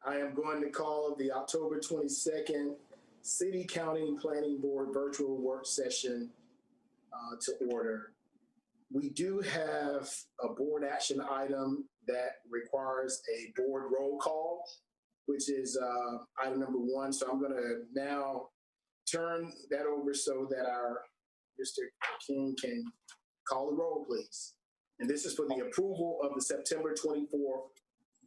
I am going to call the October 22nd City County Planning Board virtual work session to order. We do have a board action item that requires a board roll call, which is item number 1. So I'm going to now turn that over so that our Mr. King can call the roll, please. And this is for the approval of the September 24th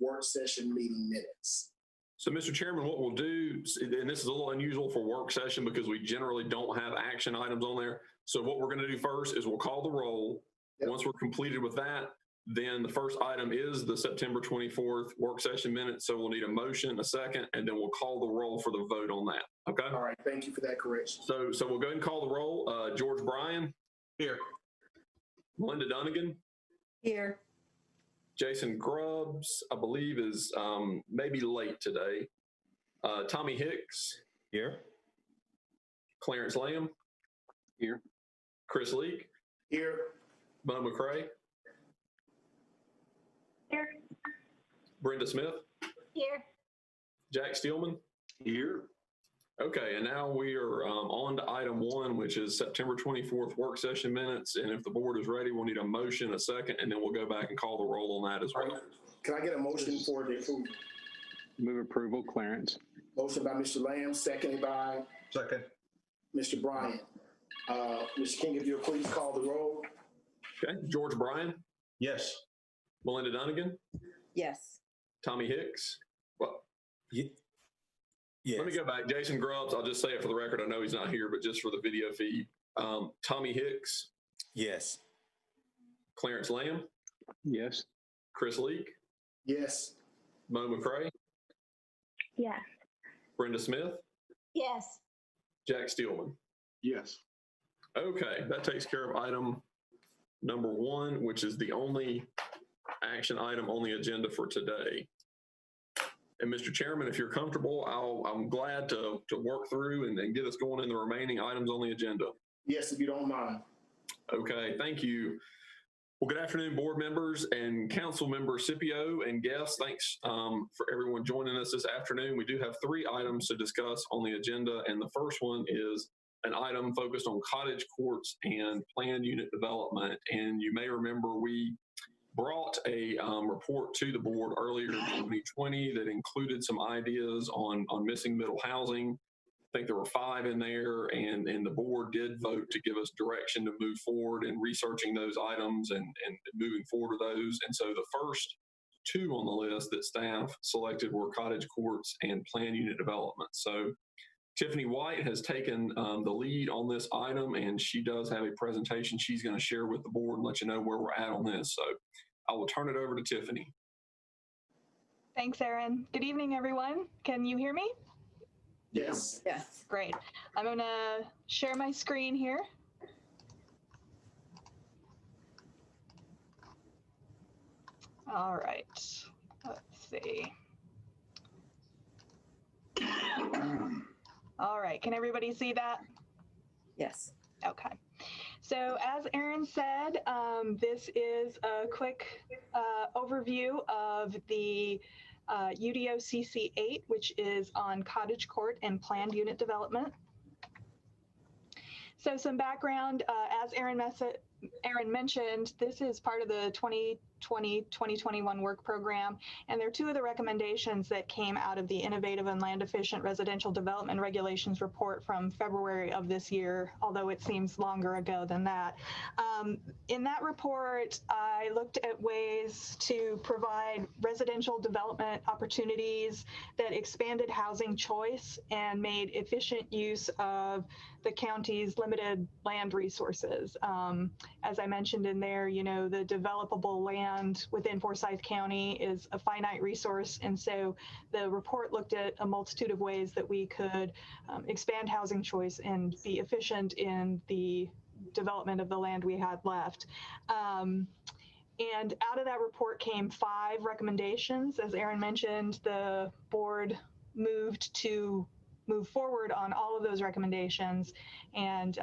work session meeting minutes. So, Mr. Chairman, what we'll do, and this is a little unusual for work session because we generally don't have action items on there. So what we're going to do first is we'll call the roll. Yep. Once we're completed with that, then the first item is the September 24th work session minutes. So we'll need a motion, a second, and then we'll call the roll for the vote on that. Okay? All right. Thank you for that correction. So we'll go ahead and call the roll. George Bryan. Here. Melinda Dunnigan. Here. Jason Grubbs, I believe, is maybe late today. Tommy Hicks. Here. Clarence Lamb. Here. Chris Leak. Here. Bo McCray. Here. Brenda Smith. Here. Jack Steelman. Here. Okay, and now we are on to item 1, which is September 24th work session minutes. And if the board is ready, we'll need a motion, a second, and then we'll go back and call the roll on that as well. Can I get a motion for the approval? Move approval, Clarence. Motion by Mr. Lamb, seconded by Second. Mr. Bryan. Mr. King, if you'll please call the roll. Okay, George Bryan. Yes. Melinda Dunnigan. Yes. Tommy Hicks. Well, Yes. Let me go back. Jason Grubbs, I'll just say it for the record. I know he's not here, but just for the video feed. Tommy Hicks. Yes. Clarence Lamb. Yes. Chris Leak. Yes. Bo McCray. Yes. Brenda Smith. Yes. Jack Steelman. Yes. Okay, that takes care of item number 1, which is the only action item on the agenda for today. And Mr. Chairman, if you're comfortable, I'm glad to work through and get us going in the remaining items on the agenda. Yes, if you don't mind. Okay, thank you. Well, good afternoon, board members and council member Scipio and guests. Thanks for everyone joining us this afternoon. We do have 3 items to discuss on the agenda, and the first one is an item focused on cottage courts and planned unit development. And you may remember we brought a report to the board earlier in 2020 that included some ideas on missing middle housing. I think there were 5 in there, and the board did vote to give us direction to move forward in researching those items and moving forward with those. And so the first 2 on the list that staff selected were cottage courts and planned unit development. So Tiffany White has taken the lead on this item, and she does have a presentation she's going to share with the board and let you know where we're at on this. So I will turn it over to Tiffany. Thanks, Aaron. Good evening, everyone. Can you hear me? Yes. Yes. Great. I'm going to share my screen here. All right. Let's see. All right. Can everybody see that? Yes. Okay. So as Aaron said, this is a quick overview of the UDO-CC 8, which is on cottage court and planned unit development. So some background, as Aaron mentioned, this is part of the 2020-2021 work program, and there are 2 of the recommendations that came out of the Innovative and Land Efficient Residential Development Regulations report from February of this year, although it seems longer ago than that. In that report, I looked at ways to provide residential development opportunities that expanded housing choice and made efficient use of the county's limited land resources. As I mentioned in there, you know, the developable land within Forsyth County is a finite resource. And so the report looked at a multitude of ways that we could expand housing choice and be efficient in the development of the land we had left. And out of that report came 5 recommendations. As Aaron mentioned, the board moved to move forward on all of those recommendations. And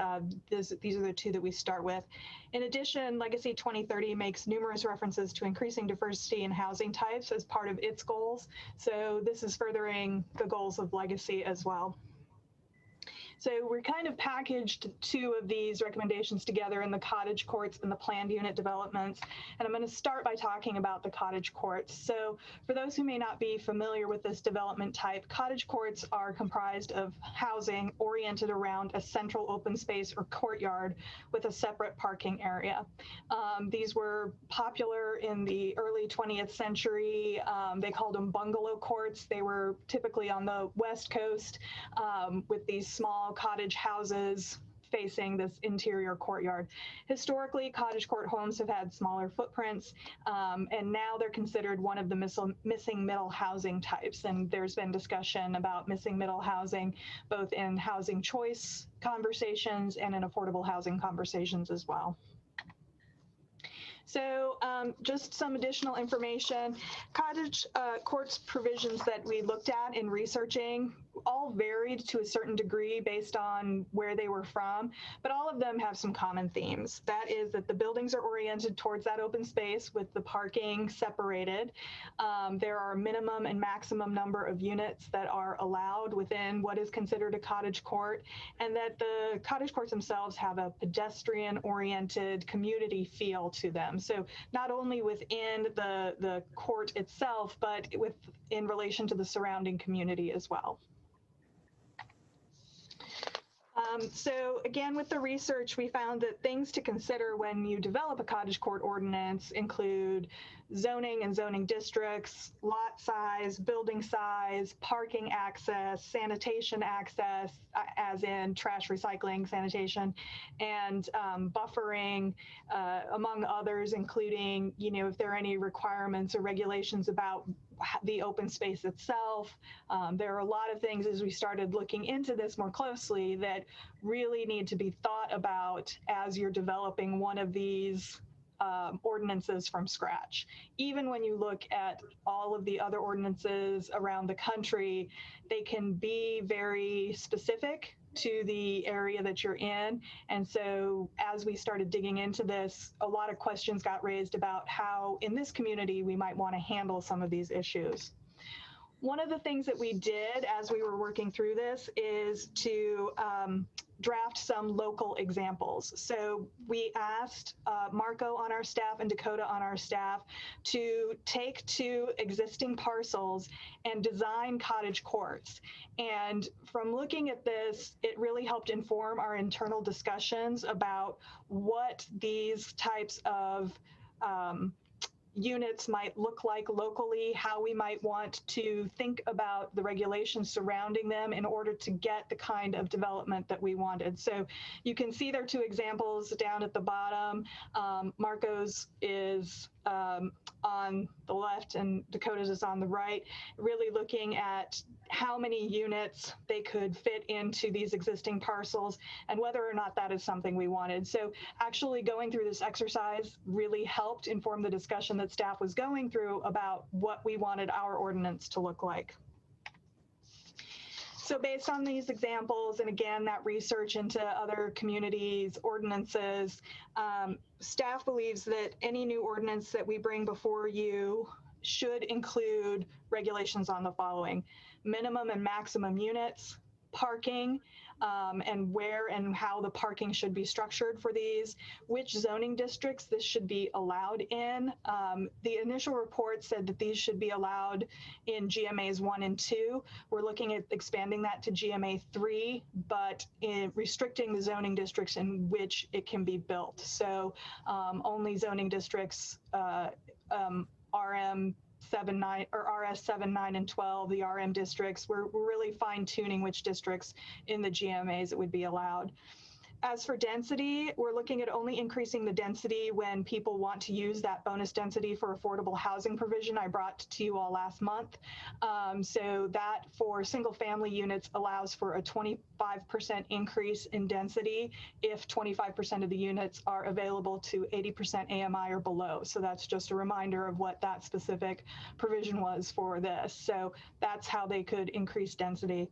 these are the two that we start with. In addition, Legacy 2030 makes numerous references to increasing diversity in housing types as part of its goals. So this is furthering the goals of Legacy as well. So we're kind of packaged two of these recommendations together in the cottage courts and the planned unit developments. And I'm going to start by talking about the cottage courts. So for those who may not be familiar with this development type, cottage courts are comprised of housing oriented around a central open space or courtyard with a separate parking area. These were popular in the early 20th century. They called them bungalow courts. They were typically on the West Coast with these small cottage houses facing this interior courtyard. Historically, cottage court homes have had smaller footprints, and now they're considered one of the missing middle housing types. And there's been discussion about missing middle housing, both in housing choice conversations and in affordable housing conversations as well. So just some additional information. Cottage courts provisions that we looked at in researching all varied to a certain degree based on where they were from, but all of them have some common themes. That is that the buildings are oriented towards that open space with the parking separated. There are a minimum and maximum number of units that are allowed within what is considered a cottage court, and that the cottage courts themselves have a pedestrian-oriented community feel to them. So not only within the court itself, but in relation to the surrounding community as well. So again, with the research, we found that things to consider when you develop a cottage court ordinance include zoning and zoning districts, lot size, building size, parking access, sanitation access, as in trash recycling, sanitation, and buffering, among others, including, if there are any requirements or regulations about the open space itself. There are a lot of things as we started looking into this more closely that really need to be thought about as you're developing one of these ordinances from scratch. Even when you look at all of the other ordinances around the country, they can be very specific to the area that you're in. And so as we started digging into this, a lot of questions got raised about how in this community we might want to handle some of these issues. One of the things that we did as we were working through this is to draft some local examples. So we asked Marco on our staff and Dakota on our staff to take two existing parcels and design cottage courts. And from looking at this, it really helped inform our internal discussions about what these types of units might look like locally, how we might want to think about the regulations surrounding them in order to get the kind of development that we wanted. So you can see there are two examples down at the bottom. Marco's is on the left and Dakota's is on the right, really looking at how many units they could fit into these existing parcels and whether or not that is something we wanted. So actually going through this exercise really helped inform the discussion that staff was going through about what we wanted our ordinance to look like. So based on these examples, and again, that research into other communities' ordinances, staff believes that any new ordinance that we bring before you should include regulations on the following: minimum and maximum units, parking, and where and how the parking should be structured for these, which zoning districts this should be allowed in. The initial report said that these should be allowed in GMAs 1 and 2. We're looking at expanding that to GMA 3, but restricting the zoning districts in which it can be built. So only zoning districts, RM 7, 9, or RS 7, 9, and 12, the RM districts. We're really fine tuning which districts in the GMAs it would be allowed. As for density, we're looking at only increasing the density when people want to use that bonus density for affordable housing provision I brought to you all last month. So that for single family units allows for a 25% increase in density if 25% of the units are available to 80% AMI or below. So that's just a reminder of what that specific provision was for this. So that's how they could increase density.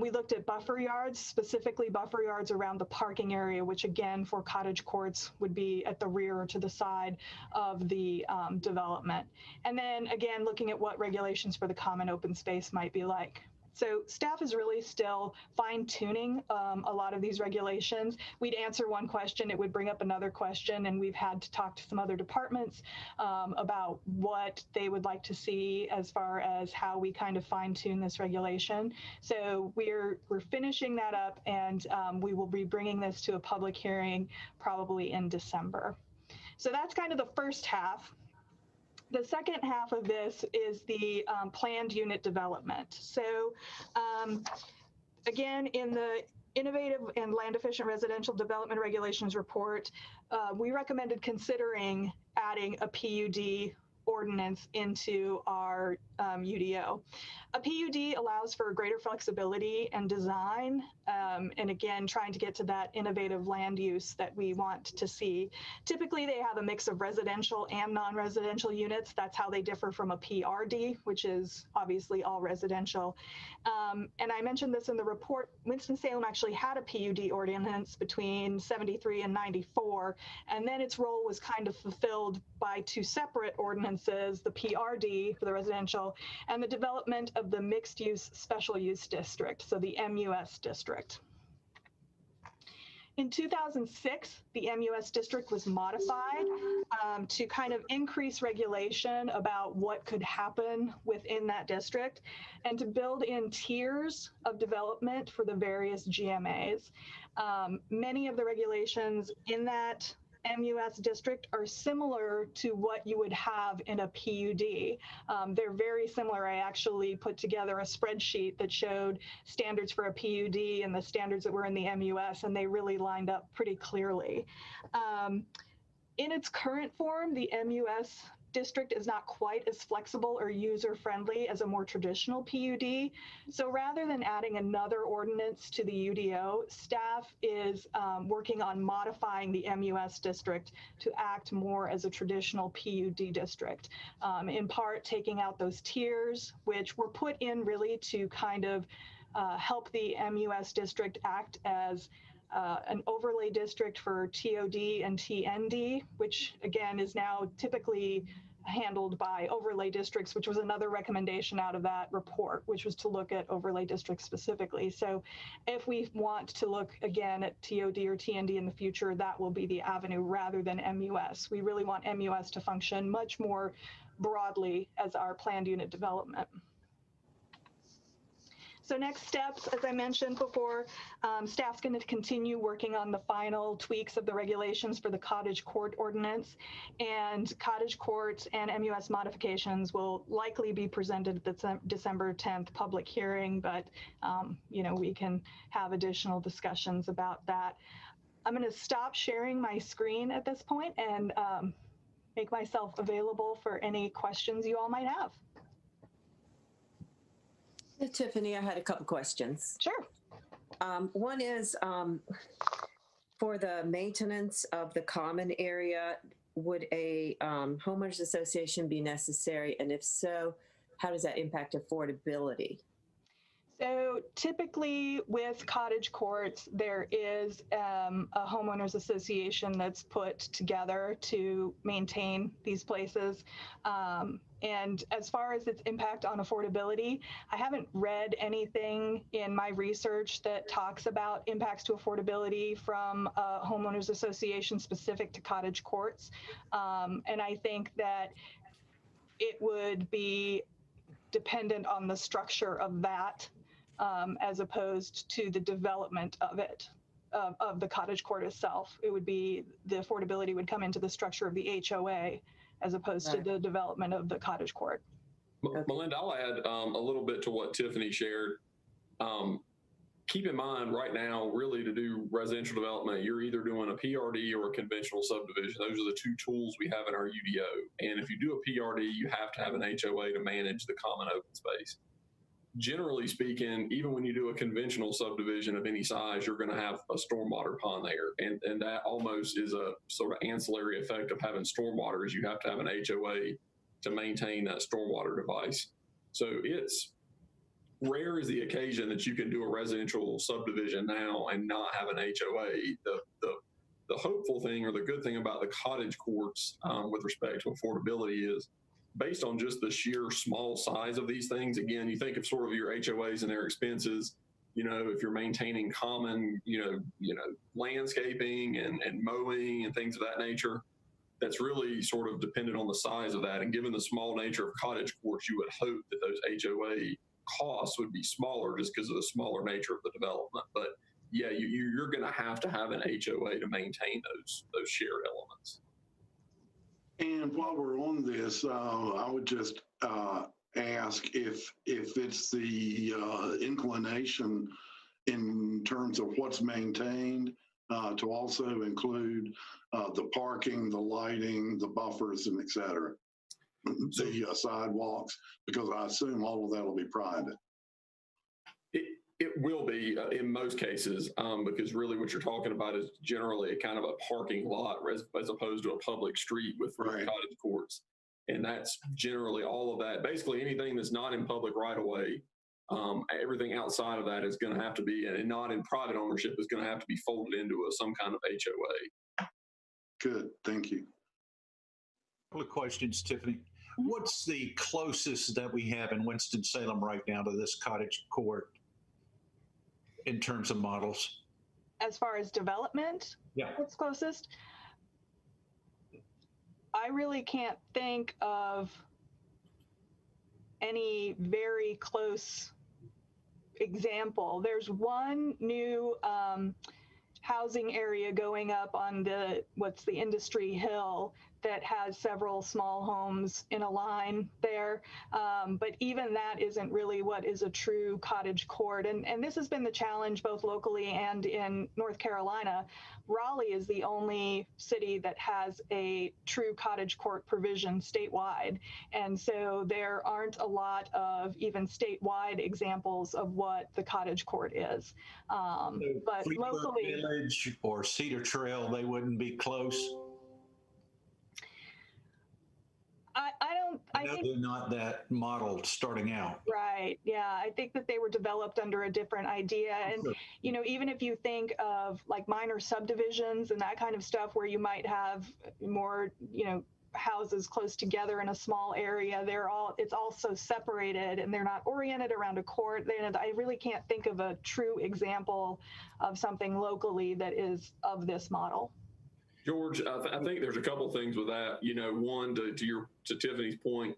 We looked at buffer yards, specifically buffer yards around the parking area, which again for Cottage Courts would be at the rear or to the side of the development. And then again, looking at what regulations for the common open space might be like. So staff is really still fine-tuning a lot of these regulations. We'd answer one question, it would bring up another question, and we've had to talk to some other departments about what they would like to see as far as how we kind of fine-tune this regulation. So we're finishing that up, and we will be bringing this to a public hearing probably in December. So that's kind of the first half. The second half of this is the planned unit development. So again, in the Innovative and Land Efficient Residential Development Regulations report, we recommended considering adding a PUD ordinance into our UDO. A PUD allows for greater flexibility and design, and again, trying to get to that innovative land use that we want to see. Typically, they have a mix of residential and non-residential units. That's how they differ from a PRD, which is obviously all residential. And I mentioned this in the report, Winston-Salem actually had a PUD ordinance between 73 and 94, and then its role was kind of fulfilled by two separate ordinances, the PRD for the residential and the development of the mixed use special use district, so the MUS district. In 2006, the MUS district was modified to kind of increase regulation about what could happen within that district and to build in tiers of development for the various GMAs. Many of the regulations in that MUS district are similar to what you would have in a PUD. They're very similar. I actually put together a spreadsheet that showed standards for a PUD and the standards that were in the MUS, and they really lined up pretty clearly. In its current form, the MUS district is not quite as flexible or user-friendly as a more traditional PUD. So rather than adding another ordinance to the UDO, staff is working on modifying the MUS district to act more as a traditional PUD district, in part taking out those tiers, which were put in really to kind of help the MUS district act as an overlay district for TOD and TND, which again is now typically handled by overlay districts, which was another recommendation out of that report, which was to look at overlay districts specifically. So if we want to look again at TOD or TND in the future, that will be the avenue rather than MUS. We really want MUS to function much more broadly as our planned unit development. So next steps, as I mentioned before, staff's going to continue working on the final tweaks of the regulations for the Cottage Court ordinance, and Cottage Courts and MUS modifications will likely be presented at the December 10th public hearing, but you know, we can have additional discussions about that. I'm going to stop sharing my screen at this point and make myself available for any questions you all might have. Tiffany, I had a couple questions. Sure. One is for the maintenance of the common area, would a homeowners association be necessary? And if so, how does that impact affordability? So typically with Cottage Courts, there is a homeowners association that's put together to maintain these places. And as far as its impact on affordability, I haven't read anything in my research that talks about impacts to affordability from a homeowners association specific to Cottage Courts. And I think that it would be dependent on the structure of that, as opposed to the development of it, of the Cottage Court itself. It would be, the affordability would come into the structure of the HOA as opposed to the development of the Cottage Court. Melinda, I'll add a little bit to what Tiffany shared. keep in mind right now, really to do residential development, you're either doing a PRD or a conventional subdivision. Those are the two tools we have in our UDO. And if you do a PRD, you have to have an HOA to manage the common open space. Generally speaking, even when you do a conventional subdivision of any size, you're going to have a stormwater pond there. And that almost is a sort of ancillary effect of having stormwater, is you have to have an HOA to maintain that stormwater device. So it's rare is the occasion that you can do a residential subdivision now and not have an HOA. The hopeful thing or the good thing about the cottage courts with respect to affordability is based on just the sheer small size of these things. Again, you think of sort of your HOAs and their expenses, you know, if you're maintaining common, landscaping and mowing and things of that nature, that's really sort of dependent on the size of that. And given the small nature of cottage courts, you would hope that those HOA costs would be smaller just because of the smaller nature of the development. But yeah, you're going to have an HOA to maintain those shared elements. And while we're on this, I would just ask if it's the inclination in terms of what's maintained to also include the parking, the lighting, the buffers, and et cetera, the sidewalks, because I assume all of that will be private. It will be in most cases, because really what you're talking about is generally a kind of a parking lot as opposed to a public street with cottage courts. And that's generally all of that. Basically anything that's not in public right of way, everything outside of that is going to have to be, and not in private ownership, is going to have to be folded into some kind of HOA. Good, thank you. A couple of questions, Tiffany. What's the closest that we have in Winston-Salem right now to this cottage court in terms of models? As far as development, what's closest? I really can't think of any very close example. There's one new housing area going up on what's the Industry Hill that has several small homes in a line there. But even that isn't really what is a true cottage court. And this has been the challenge both locally and in North Carolina. Raleigh is the only city that has a true cottage court provision statewide. And so there aren't a lot of even statewide examples of what the cottage court is. But locally— Village or Cedar Trail, they wouldn't be close? I think they're not that modeled starting out. Right. Yeah. I think that they were developed under a different idea. And, even if you think of like minor subdivisions and that kind of stuff where you might have more, houses close together in a small area, it's all so separated and they're not oriented around a court. I really can't think of a true example of something locally that is of this model. George, I think there's a couple things with that. One, to Tiffany's point,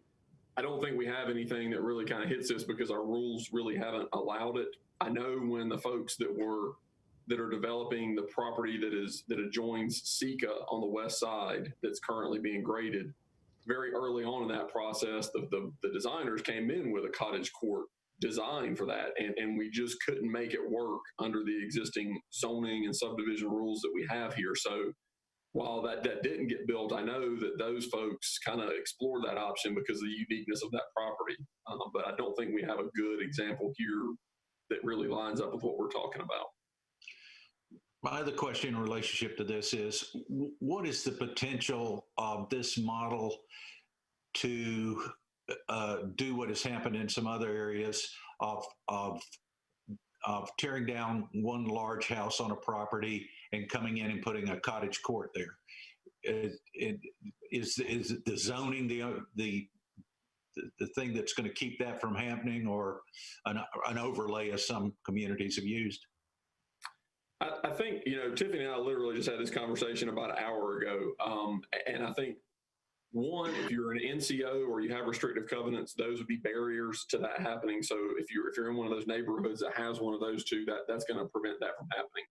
I don't think we have anything that really kind of hits this because our rules really haven't allowed it. I know when the folks that are developing the property that adjoins Sika on the west side that's currently being graded, very early on in that process, the designers came in with a cottage court design for that, and we just couldn't make it work under the existing zoning and subdivision rules that we have here. So while that didn't get built, I know that those folks kind of explored that option because of the uniqueness of that property. But I don't think we have a good example here that really lines up with what we're talking about. My other question in relationship to this is, what is the potential of this model to do what has happened in some other areas of tearing down one large house on a property and coming in and putting a cottage court there? Is the zoning the thing that's going to keep that from happening, or an overlay as some communities have used? I think, Tiffany and I literally just had this conversation about an hour ago. And I think, one, if you're an NCO or you have restrictive covenants, those would be barriers to that happening. So if you're in one of those neighborhoods that has one of those two, that's going to prevent that from happening.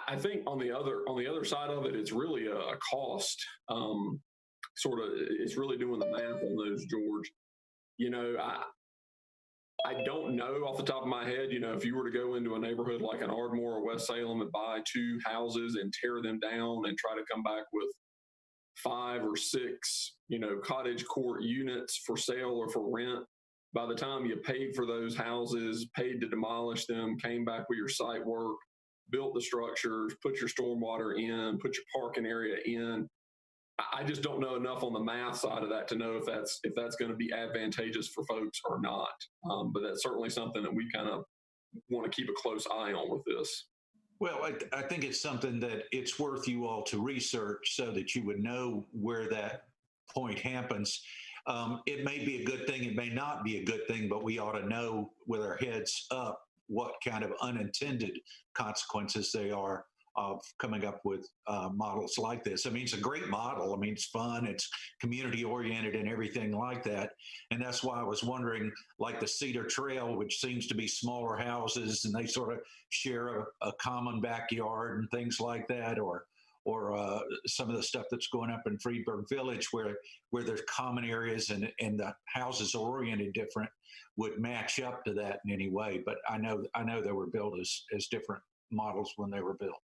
I think on the other side of it, it's really a cost. It's really doing the math on those, George. I don't know off the top of my head, if you were to go into a neighborhood like an Ardmore or West Salem and buy 2 houses and tear them down and try to come back with 5 or 6, cottage court units for sale or for rent, by the time you paid for those houses, paid to demolish them, came back with your site work, built the structures, put your stormwater in, put your parking area in, I just don't know enough on the math side of that to know if that's going to be advantageous for folks or not. But that's certainly something that we kind of want to keep a close eye on with this. Well, I think it's something that it's worth you all to research so that you would know where that point happens. It may be a good thing, it may not be a good thing, but we ought to know with our heads up what kind of unintended consequences they are of coming up with models like this. I mean, it's a great model. I mean, it's fun, it's community oriented and everything like that. And that's why I was wondering, like the Cedar Trail, which seems to be smaller houses and they sort of share a common backyard and things like that, or some of the stuff that's going up in Friedberg Village where there's common areas and the houses are oriented different, would match up to that in any way. But I know they were built as different models when they were built.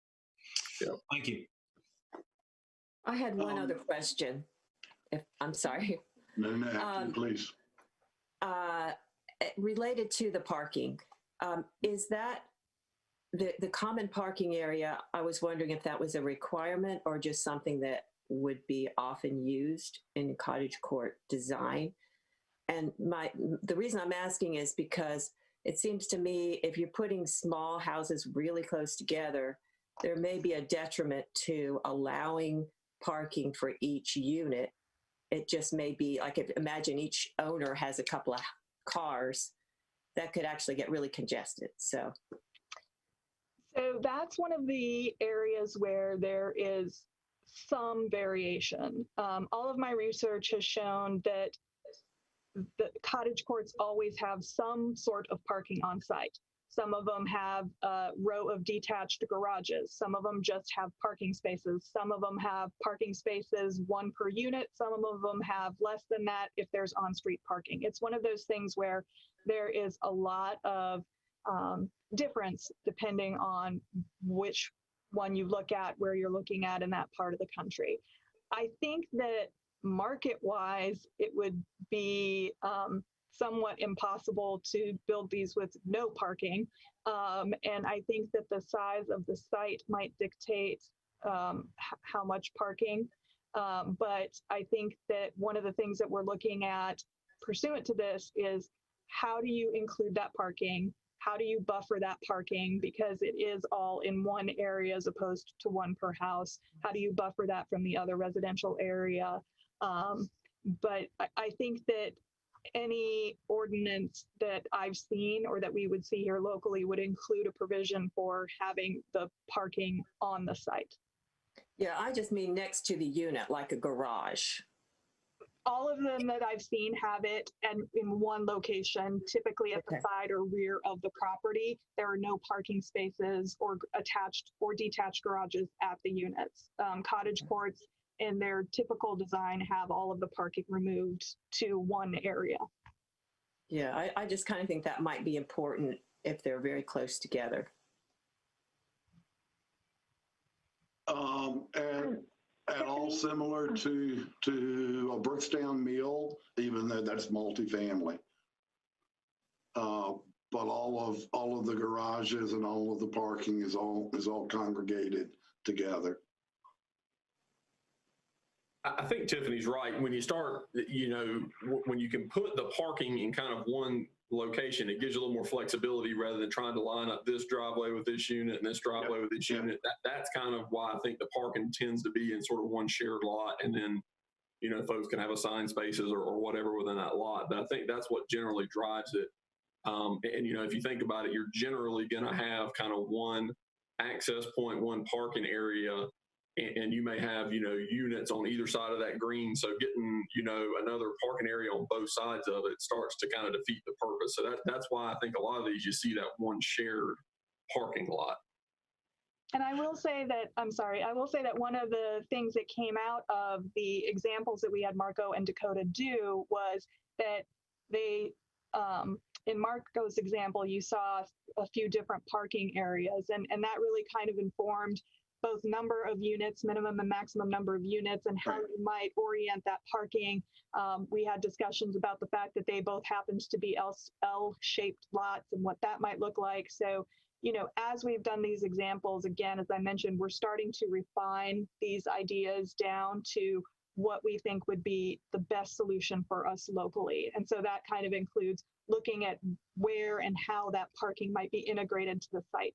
Yeah. Thank you. I had one other question. I'm sorry. No, please. Related to the parking, is that the common parking area? I was wondering if that was a requirement or just something that would be often used in cottage court design. And the reason I'm asking is because it seems to me if you're putting small houses really close together, there may be a detriment to allowing parking for each unit. It just may be like, imagine each owner has a couple of cars, that could actually get really congested. So that's one of the areas where there is some variation. All of my research has shown that the cottage courts always have some sort of parking on site. Some of them have a row of detached garages. Some of them just have parking spaces. Some of them have parking spaces, 1 per unit. Some of them have less than that if there's on-street parking. It's one of those things where there is a lot of difference depending on which one you look at, where you're looking at in that part of the country. I think that market-wise, it would be somewhat impossible to build these with no parking. And I think that the size of the site might dictate how much parking. But I think that one of the things that we're looking at pursuant to this is how do you include that parking? How do you buffer that parking? Because it is all in one area as opposed to 1 per house. How do you buffer that from the other residential area? But I think that any ordinance that I've seen or that we would see here locally would include a provision for having the parking on the site. yeah, I just mean next to the unit, like a garage. All of them that I've seen have it and in one location, typically at the side or rear of the property. There are no parking spaces or attached or detached garages at the units. Cottage courts in their typical design have all of the parking removed to one area. Yeah, I just kind of think that might be important if they're very close together. And all similar to a Brookstown Mill, even though that's multifamily. But all of the garages and all of the parking is all congregated together. I think Tiffany's right. When you start, when you can put the parking in kind of one location, it gives you a little more flexibility rather than trying to line up this driveway with this unit and this driveway with this unit. That's kind of why I think the parking tends to be in sort of one shared lot, and then, folks can have assigned spaces or whatever within that lot. But I think that's what generally drives it. And if you think about it, you're generally going to have kind of one access point, one parking area. And you may have, units on either side of that green. So getting, another parking area on both sides of it starts to kind of defeat the purpose. So that's why I think a lot of these, you see that one shared parking lot. And I will say that one of the things that came out of the examples that we had Marco and Dakota do was that they in Marco's example, you saw a few different parking areas, and that really kind of informed both number of units, minimum and maximum number of units, and how you might orient that parking. We had discussions about the fact that they both happened to be L-shaped lots and what that might look like. So, you know, as we've done these examples, again, as I mentioned, we're starting to refine these ideas down to what we think would be the best solution for us locally. And so that kind of includes looking at where and how that parking might be integrated to the site.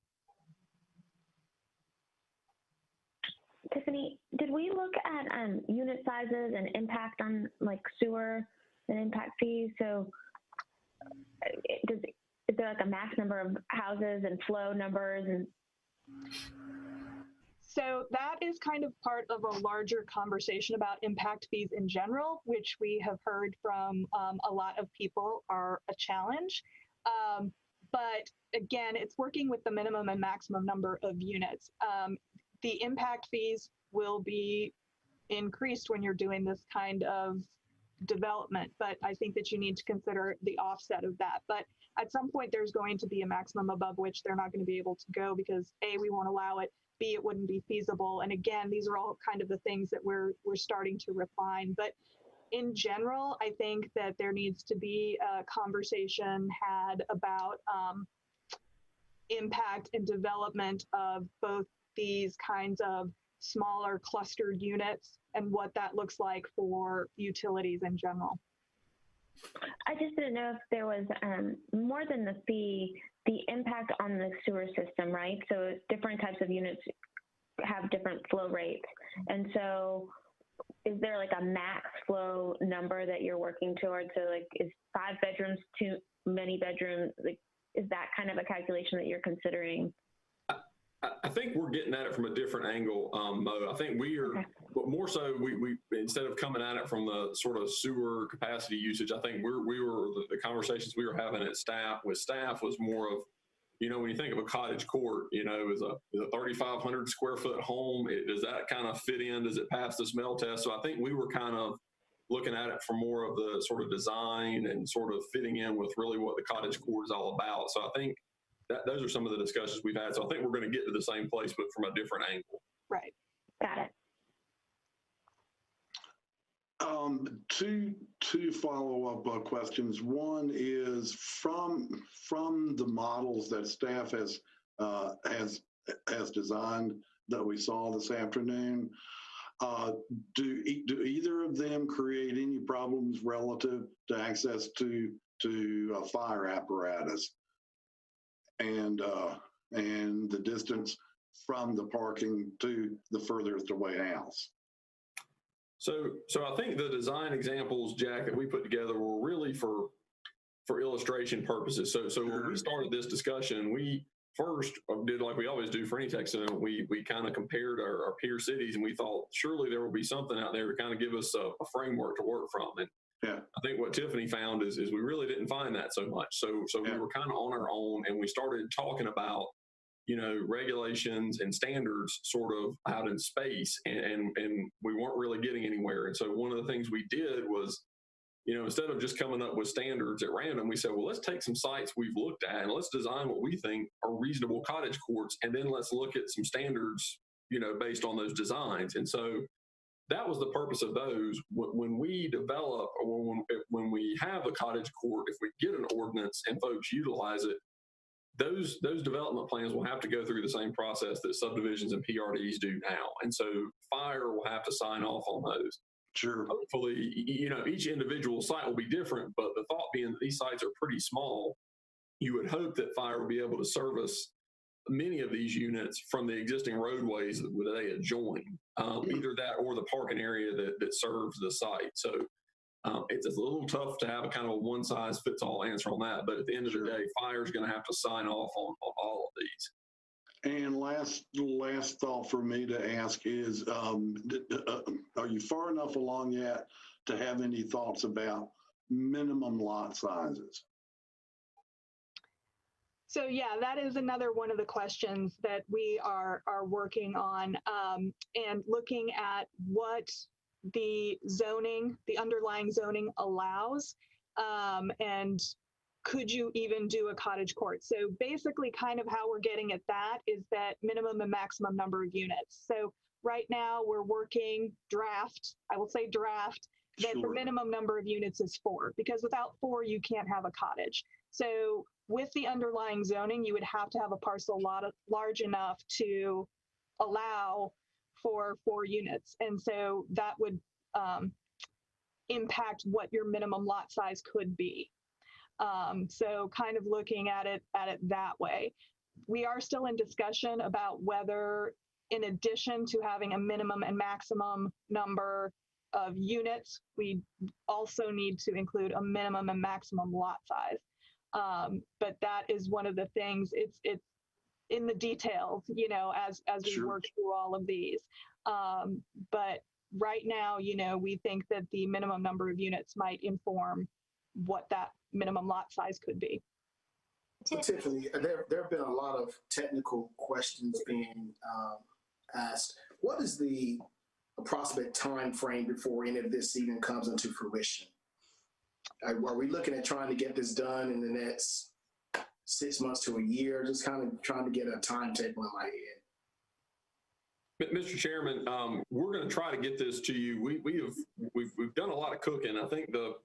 Tiffany, did we look at unit sizes and impact on like sewer and impact fees? So is there like a max number of houses and flow numbers? And so that is kind of part of a larger conversation about impact fees in general, which we have heard from a lot of people are a challenge. But again, it's working with the minimum and maximum number of units. The impact fees will be increased when you're doing this kind of development, but I think that you need to consider the offset of that. But at some point, there's going to be a maximum above which they're not going to be able to go because A, we won't allow it, B, it wouldn't be feasible. And again, these are all kind of the things that we're starting to refine. But in general, I think that there needs to be a conversation had about impact and development of both these kinds of smaller clustered units and what that looks like for utilities in general. I just didn't know if there was more than the fee, the impact on the sewer system, right? So different types of units have different flow rates. And so is there like a max flow number that you're working towards? So like is 5 bedrooms too many bedrooms? Like, is that kind of a calculation that you're considering? I think we're getting at it from a different angle, Mo. I think we are, but more so, we instead of coming at it from the sort of sewer capacity usage, I think the conversations we were having with staff was more of, you know, when you think of a cottage court, you know, is a 3,500 square foot home, does that kind of fit in? Does it pass the smell test? So I think we were kind of looking at it from more of the sort of design and sort of fitting in with really what the cottage court is all about. So I think those are some of the discussions we've had. So I think we're going to get to the same place, but from a different angle. Right. Got it. Two follow-up questions. One is from the models that staff has designed that we saw this afternoon. Do either of them create any problems relative to access to fire apparatus and the distance from the parking to the furthest away house? So I think the design examples, Jack, that we put together were really for illustration purposes. So when we started this discussion, we first did like we always do for any text amendment. We kind of compared our peer cities, and we thought surely there will be something out there to kind of give us a framework to work from. And yeah, I think what Tiffany found is we really didn't find that so much. So we were kind of on our own, and we started talking about, you know, regulations and standards sort of out in space, and we weren't really getting anywhere. And so one of the things we did was, you know, instead of just coming up with standards at random, we said, well, let's take some sites we've looked at and let's design what we think are reasonable cottage courts, and then let's look at some standards, you know, based on those designs. And so that was the purpose of those. When we develop, or when we have a cottage court, if we get an ordinance and folks utilize it, those development plans will have to go through the same process that subdivisions and PRDs do now. And so fire will have to sign off on those. Sure. Hopefully, you know, each individual site will be different, but the thought being that these sites are pretty small, you would hope that fire will be able to service many of these units from the existing roadways that they adjoin, either that or the parking area that serves the site. So it's a little tough to have a kind of a one-size-fits-all answer on that, but at the end of the day, fire is going to have to sign off on all of these. And last thought for me to ask is, are you far enough along yet to have any thoughts about minimum lot sizes? So yeah, that is another one of the questions that we are working on, and looking at what the zoning, the underlying zoning allows, and could you even do a cottage court? So basically kind of how we're getting at that is that minimum and maximum number of units. So right now we're working draft, I will say draft, that the minimum number of units is 4, because without 4, you can't have a cottage. So with the underlying zoning, you would have to have a parcel large enough to allow for 4 units. And so that would impact what your minimum lot size could be. So kind of looking at it that way. We are still in discussion about whether, in addition to having a minimum and maximum number of units, we also need to include a minimum and maximum lot size. But that is one of the things, it's in the details, you know, as we work through all of these. But right now, you know, we think that the minimum number of units might inform what that minimum lot size could be. So Tiffany, there have been a lot of technical questions being asked. What is the approximate time frame before any of this even comes into fruition? Are we looking at trying to get this done in the next 6 months to a year? Just kind of trying to get a timetable in my head. Mr. Chairman, we're going to try to get this to you. We've done a lot of cooking. I think the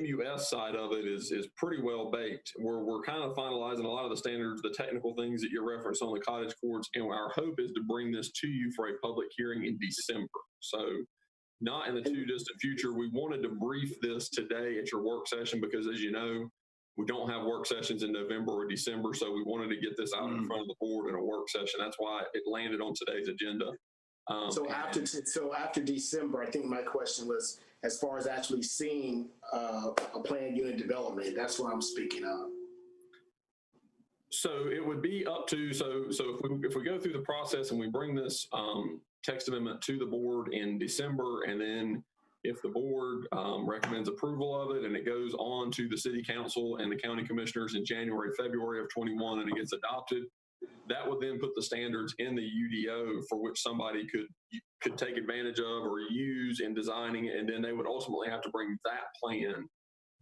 MUS side of it is pretty well baked. We're kind of finalizing a lot of the standards, the technical things that you referenced on the cottage courts, and our hope is to bring this to you for a public hearing in December. So not in the too distant future. We wanted to brief this today at your work session because, as you know, we don't have work sessions in November or December, so we wanted to get this out in front of the board in a work session. That's why it landed on today's agenda. So after December, I think my question was as far as actually seeing a planned unit development. That's what I'm speaking of. So it would be up to, so if we go through the process and we bring this text amendment to the board in December, and then if the board recommends approval of it and it goes on to the city council and the county commissioners in January, February of 21, and it gets adopted, that would then put the standards in the UDO for which somebody could take advantage of or use in designing it, and then they would ultimately have to bring that plan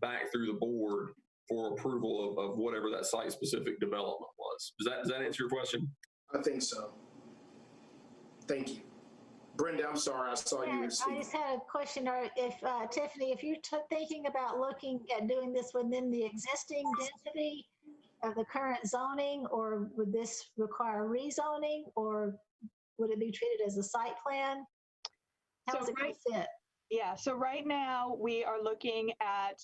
back through the board for approval of whatever that site-specific development was. Does that answer your question? I think so. Thank you. Brenda, I'm sorry, I saw you were speaking. I just had a question, or if Tiffany, if you're thinking about looking at doing this within the existing density of the current zoning, or would this require rezoning, or would it be treated as a site plan? How does it fit? Yeah, so right now we are looking at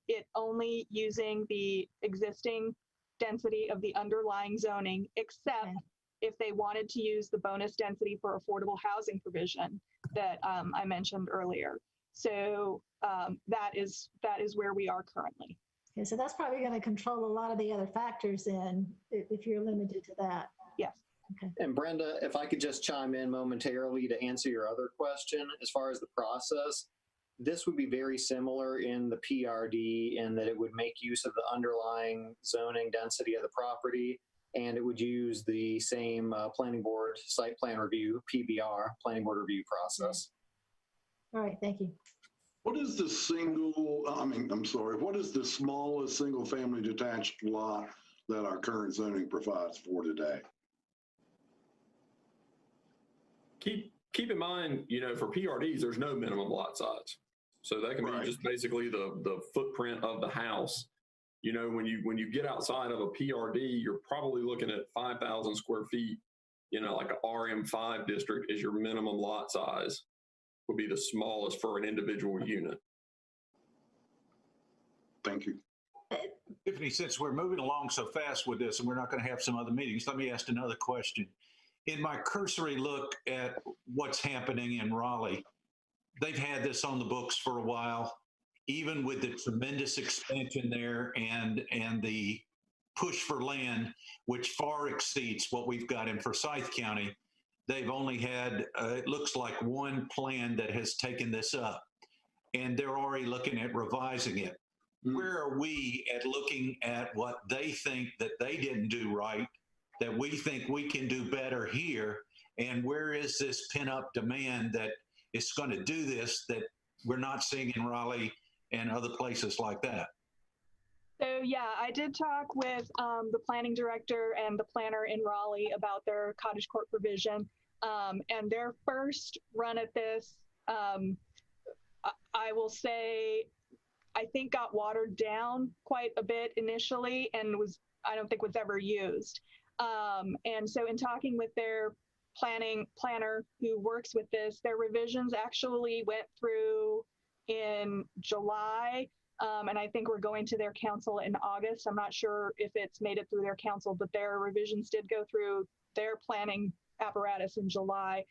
it only using the existing density of the underlying zoning, except if they wanted to use the bonus density for affordable housing provision that I mentioned earlier. So that is where we are currently. Okay, so that's probably going to control a lot of the other factors in if you're limited to that. Yes. Okay. And Brenda, if I could just chime in momentarily to answer your other question, as far as the process, this would be very similar in the PRD in that it would make use of the underlying zoning density of the property, and it would use the same planning board site plan review, PBR, planning board review process. All right, thank you. What is the what is the smallest single family detached lot that our current zoning provides for today? Keep in mind, you know, for PRDs, there's no minimum lot size. So that can be just basically the footprint of the house. You know, when you get outside of a PRD, you're probably looking at 5,000 square feet, you know, like a RM5 district is your minimum lot size, would be the smallest for an individual unit. Thank you. Tiffany, since we're moving along so fast with this and we're not going to have some other meetings, let me ask another question. In my cursory look at what's happening in Raleigh, they've had this on the books for a while, even with the tremendous expansion there and the push for land, which far exceeds what we've got in Forsyth County. They've only had, it looks like, one plan that has taken this up, and they're already looking at revising it. Where are we at looking at what they think that they didn't do right, that we think we can do better here, and where is this pent-up demand that is going to do this that we're not seeing in Raleigh and other places like that? So yeah, I did talk with the planning director and the planner in Raleigh about their cottage court provision. And their first run at this, I will say, I think got watered down quite a bit initially and I don't think was ever used. And so in talking with their planner who works with this, their revisions actually went through in July. And I think we're going to their council in August. I'm not sure if it's made it through their council, but their revisions did go through their planning apparatus in July.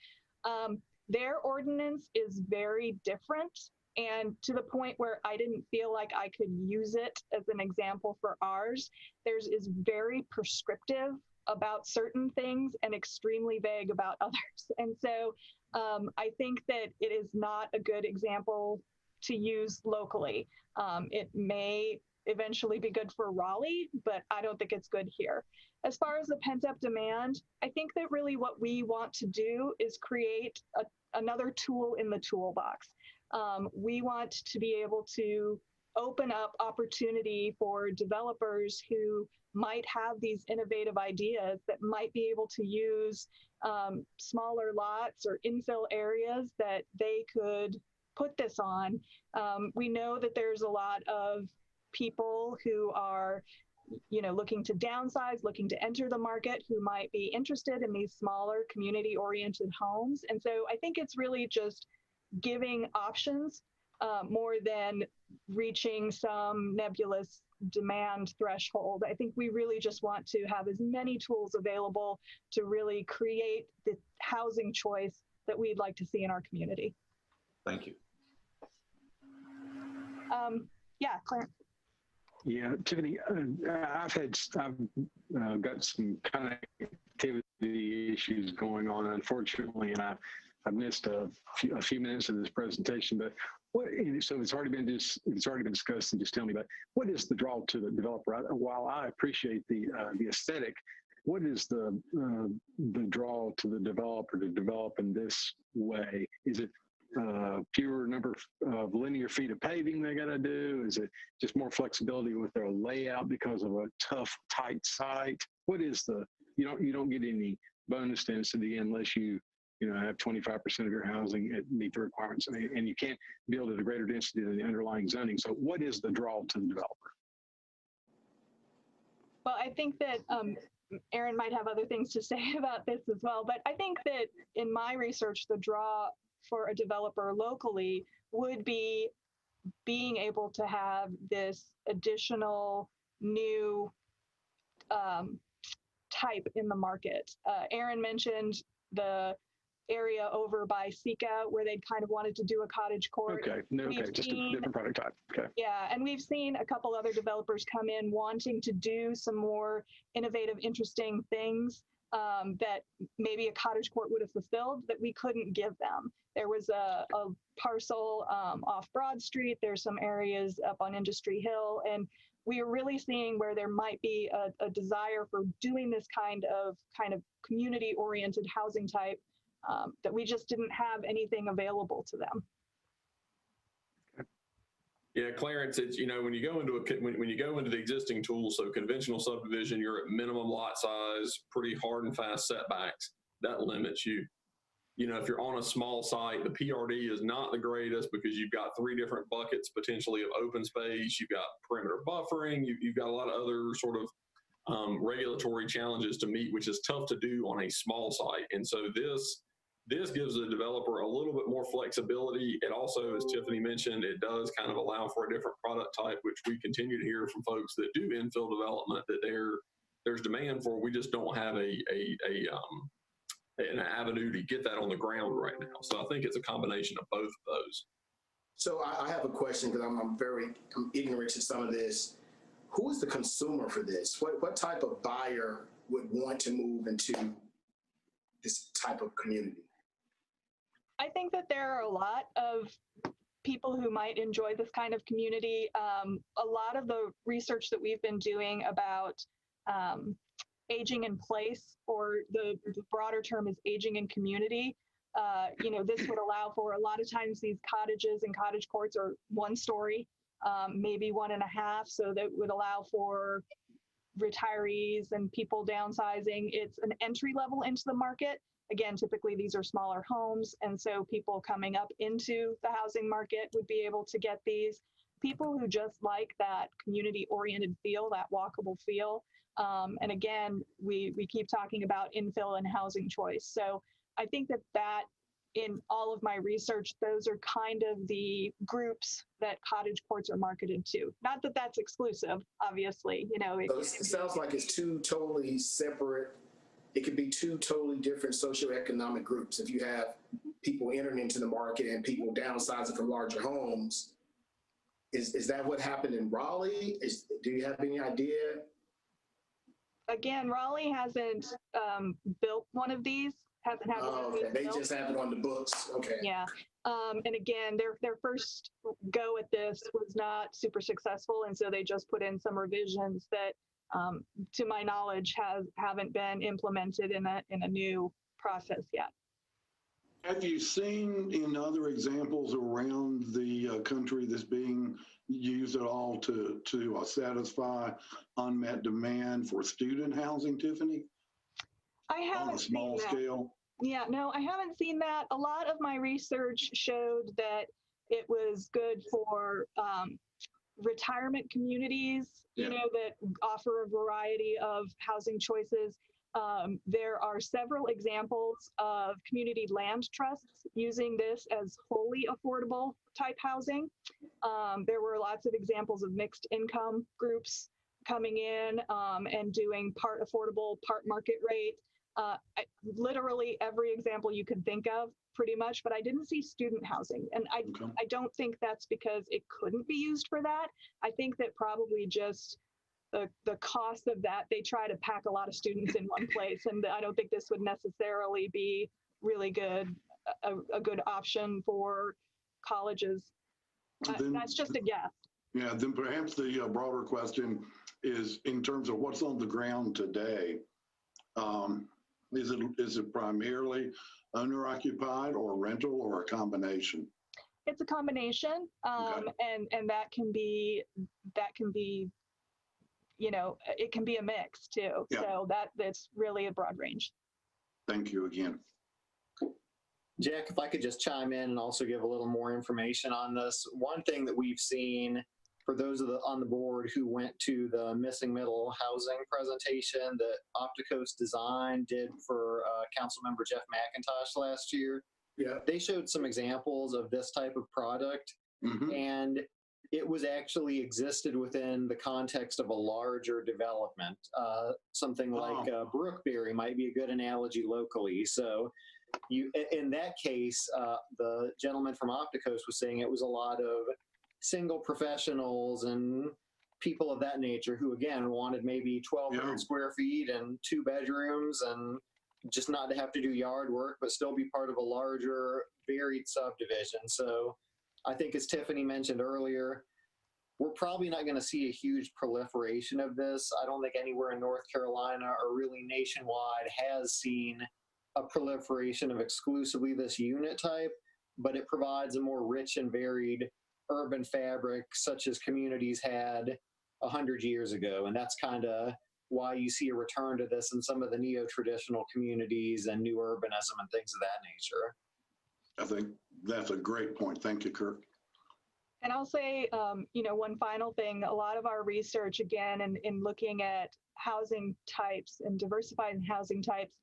Their ordinance is very different, and to the point where I didn't feel like I could use it as an example for ours. Theirs is very prescriptive about certain things and extremely vague about others. And so I think that it is not a good example to use locally. It may eventually be good for Raleigh, but I don't think it's good here. As far as the pent-up demand, I think that really what we want to do is create another tool in the toolbox. We want to be able to open up opportunity for developers who might have these innovative ideas that might be able to use smaller lots or infill areas that they could put this on. We know that there's a lot of people who are looking to downsize, looking to enter the market, who might be interested in these smaller community-oriented homes. And so I think it's really just giving options more than reaching some nebulous demand threshold. I think we really just want to have as many tools available to really create the housing choice that we'd like to see in our community. Thank you. Yeah, Clarence. Yeah, Tiffany, I've got some connectivity issues going on, unfortunately, and I've missed a few minutes of this presentation. But so it's already been discussed, and just tell me, but what is the draw to the developer? While I appreciate the aesthetic, what is the draw to the developer to develop in this way? Is it fewer number of linear feet of paving they got to do? Is it just more flexibility with their layout because of a tough, tight site? What is you don't get any bonus density unless you have 25% of your housing meet the requirements, and you can't build at a greater density than the underlying zoning. So what is the draw to the developer? Well, I think that Aaron might have other things to say about this as well, but I think that in my research, the draw for a developer locally would be being able to have this additional new type in the market. Aaron mentioned the area over by Sika where they kind of wanted to do a cottage court. Okay, just a different product type. Okay. Yeah, and we've seen a couple other developers come in wanting to do some more innovative, interesting things that maybe a cottage court would have fulfilled that we couldn't give them. There was a parcel off Broad Street. There's some areas up on Industry Hill, and we are really seeing where there might be a desire for doing this kind of community-oriented housing type that we just didn't have anything available to them. Yeah, Clarence, it's, when you go into the existing tools, so conventional subdivision, you're at minimum lot size, pretty hard and fast setbacks. That limits you. If you're on a small site, the PRD is not the greatest because you've got 3 different buckets potentially of open space. You've got perimeter buffering. You've got a lot of other sort of regulatory challenges to meet, which is tough to do on a small site. And so this gives the developer a little bit more flexibility. It also, as Tiffany mentioned, it does kind of allow for a different product type, which we continue to hear from folks that do infill development that there's demand for. We just don't have an avenue to get that on the ground right now. So I think it's a combination of both of those. So I have a question because I'm ignorant to some of this. Who is the consumer for this? What type of buyer would want to move into this type of community? I think that there are a lot of people who might enjoy this kind of community. A lot of the research that we've been doing about aging in place, or the broader term is aging in community. This would allow for, a lot of times these cottages and cottage courts are 1 story. maybe 1.5. So that would allow for retirees and people downsizing. It's an entry level into the market. Again, typically these are smaller homes. And so people coming up into the housing market would be able to get these. People who just like that community oriented feel, that walkable feel. And again, we keep talking about infill and housing choice. So I think that in all of my research, those are kind of the groups that Cottage Courts are marketed to. Not that that's exclusive, obviously, you know. So it sounds like it's two totally separate, it could be two totally different socioeconomic groups. If you have people entering into the market and people downsizing from larger homes, is that what happened in Raleigh? Do you have any idea? Again, Raleigh hasn't built one of these. Hasn't had one of these They built. just have it on the books. Okay. Yeah. And again, their first go at this was not super successful, and so they just put in some revisions that, to my knowledge, haven't been implemented in a new process yet. Have you seen in other examples around the country this being used at all to satisfy unmet demand for student housing, Tiffany? I haven't on a small seen that. scale? Yeah, no, I haven't seen that. A lot of my research showed that it was good for retirement communities, you know, that offer a variety of housing choices. There are several examples of community land trusts using this as wholly affordable type housing. There were lots of examples of mixed income groups coming in and doing part affordable, part market rate. Literally every example you could think of, pretty much, but I didn't see student housing. And I don't think that's because it couldn't be used for that. I think that probably just the cost of that, they try to pack a lot of students in one place. And I don't think this would necessarily be really good, a good option for colleges. That's just a guess. Yeah, then perhaps the broader question is in terms of what's on the ground today. Is it primarily owner-occupied or rental or a combination? It's a combination, and that can be, you know, it can be a mix too. Yeah. So that's really a broad range. Thank you again. Jack, if I could just chime in and also give a little more information on this. One thing that we've seen for those on the board who went to the Missing Middle housing presentation that Opticos Design did for Councilmember Jeff McIntosh last year, they showed some examples of this type of product, and it was actually existed within the context of a larger development. Something like Brookberry might be a good analogy locally. So in that case, the gentleman from Opticos was saying it was a lot of single professionals and people of that nature who, again, wanted maybe 1,200 square feet and 2 bedrooms and just not to have to do yard work, but still be part of a larger, varied subdivision. So I think, as Tiffany mentioned earlier, we're probably not going to see a huge proliferation of this. I don't think anywhere in North Carolina or really nationwide has seen a proliferation of exclusively this unit type, but it provides a more rich and varied urban fabric such as communities had 100 years ago. And that's kind of why you see a return to this in some of the neo-traditional communities and new urbanism and things of that nature. I think that's a great point. Thank you, Kirk. And I'll say, you know, one final thing, a lot of our research, again, in looking at housing types and diversifying housing types,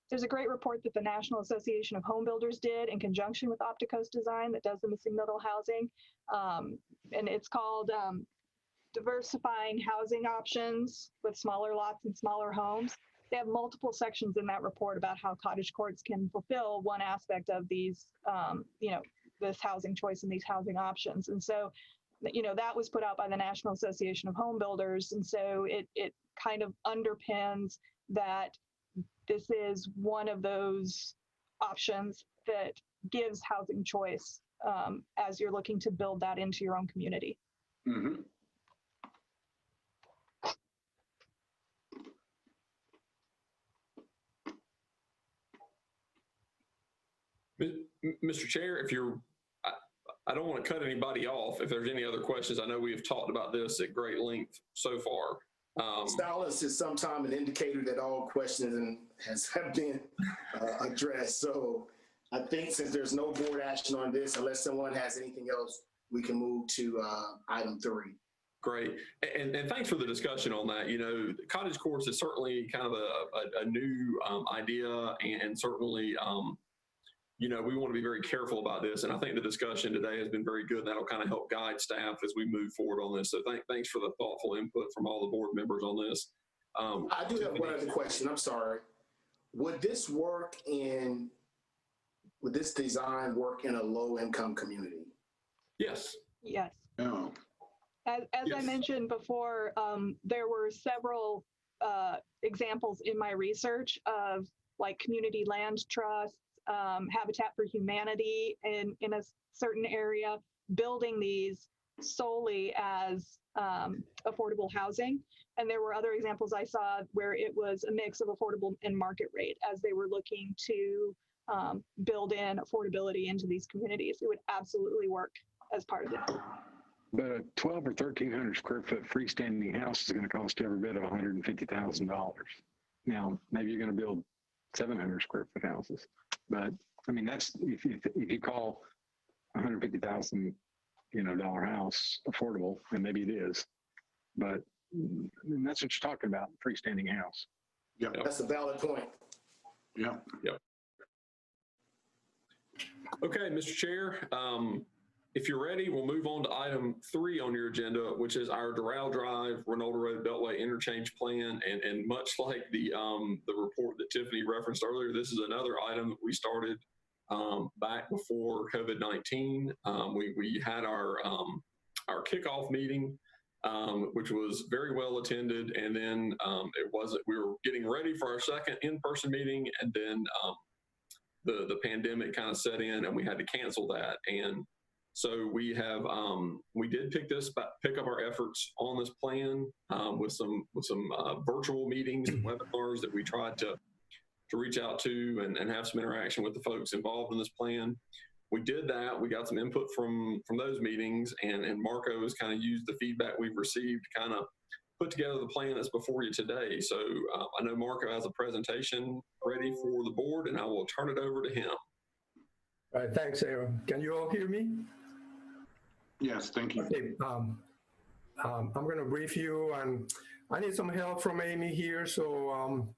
there's a great report that the National Association of Home Builders did in conjunction with Opticos Design that does the missing middle housing. And it's called Diversifying Housing Options with Smaller Lots and Smaller Homes. They have multiple sections in that report about how Cottage Courts can fulfill one aspect of these, you know, this housing choice and these housing options. And so, you know, that was put out by the National Association of Home Builders. And so it kind of underpins that this is one of those options that gives housing choice as you're looking to build that into your own community. Mm-hmm. Mr. Chair, if you're, I don't want to cut anybody off. If there's any other questions, I know we have talked about this at great length so far. Silence is sometimes an indicator that all questions have been addressed. So I think since there's no board action on this, unless someone has anything else, we can move to item 3. Great. And thanks for the discussion on that. You know, Cottage Courts is certainly kind of a new idea, and certainly, you know, we want to be very careful about this. And I think the discussion today has been very good. That'll kind of help guide staff as we move forward on this. So thanks for the thoughtful input from all the board members on this. I do have one other question. I'm sorry. Would this design work in a low-income community? Yes. Yes. Oh. As Yes. I mentioned before, there were several examples in my research of like community land trusts, Habitat for Humanity in a certain area, building these solely as affordable housing. And there were other examples I saw where it was a mix of affordable and market rate as they were looking to build in affordability into these communities. It would absolutely work as part of it. But a 12 or 1,300 square foot freestanding house is going to cost every bit of $150,000. Now, maybe you're going to build 700 square foot houses, but I mean, that's if you call $150,000 dollar house affordable, and maybe it is, but I mean, that's what you're talking about, freestanding house. Yeah. That's a valid point. Yeah. Yep. Okay, Mr. Chair, if you're ready, we'll move on to item 3 on your agenda, which is our Doral Drive, Ronaldo Road, Beltway interchange plan. And much like the report that Tiffany referenced earlier, this is another item that we started back before COVID-19. We had our kickoff meeting, which was very well attended, and then we were getting ready for our second in-person meeting, and then the pandemic kind of set in, and we had to cancel that. And so we did pick up our efforts on this plan with some virtual meetings and webinars that we tried to reach out to and have some interaction with the folks involved in this plan. We did that. We got some input from those meetings, and Marco has kind of used the feedback we've received to kind of put together the plan that's before you today. So I know Marco has a presentation ready for the board, and I will turn it over to him. All right, thanks, Aaron. Can you all hear me? Yes, thank you. Okay, I'm going to brief you, and I need some help from Amy here, so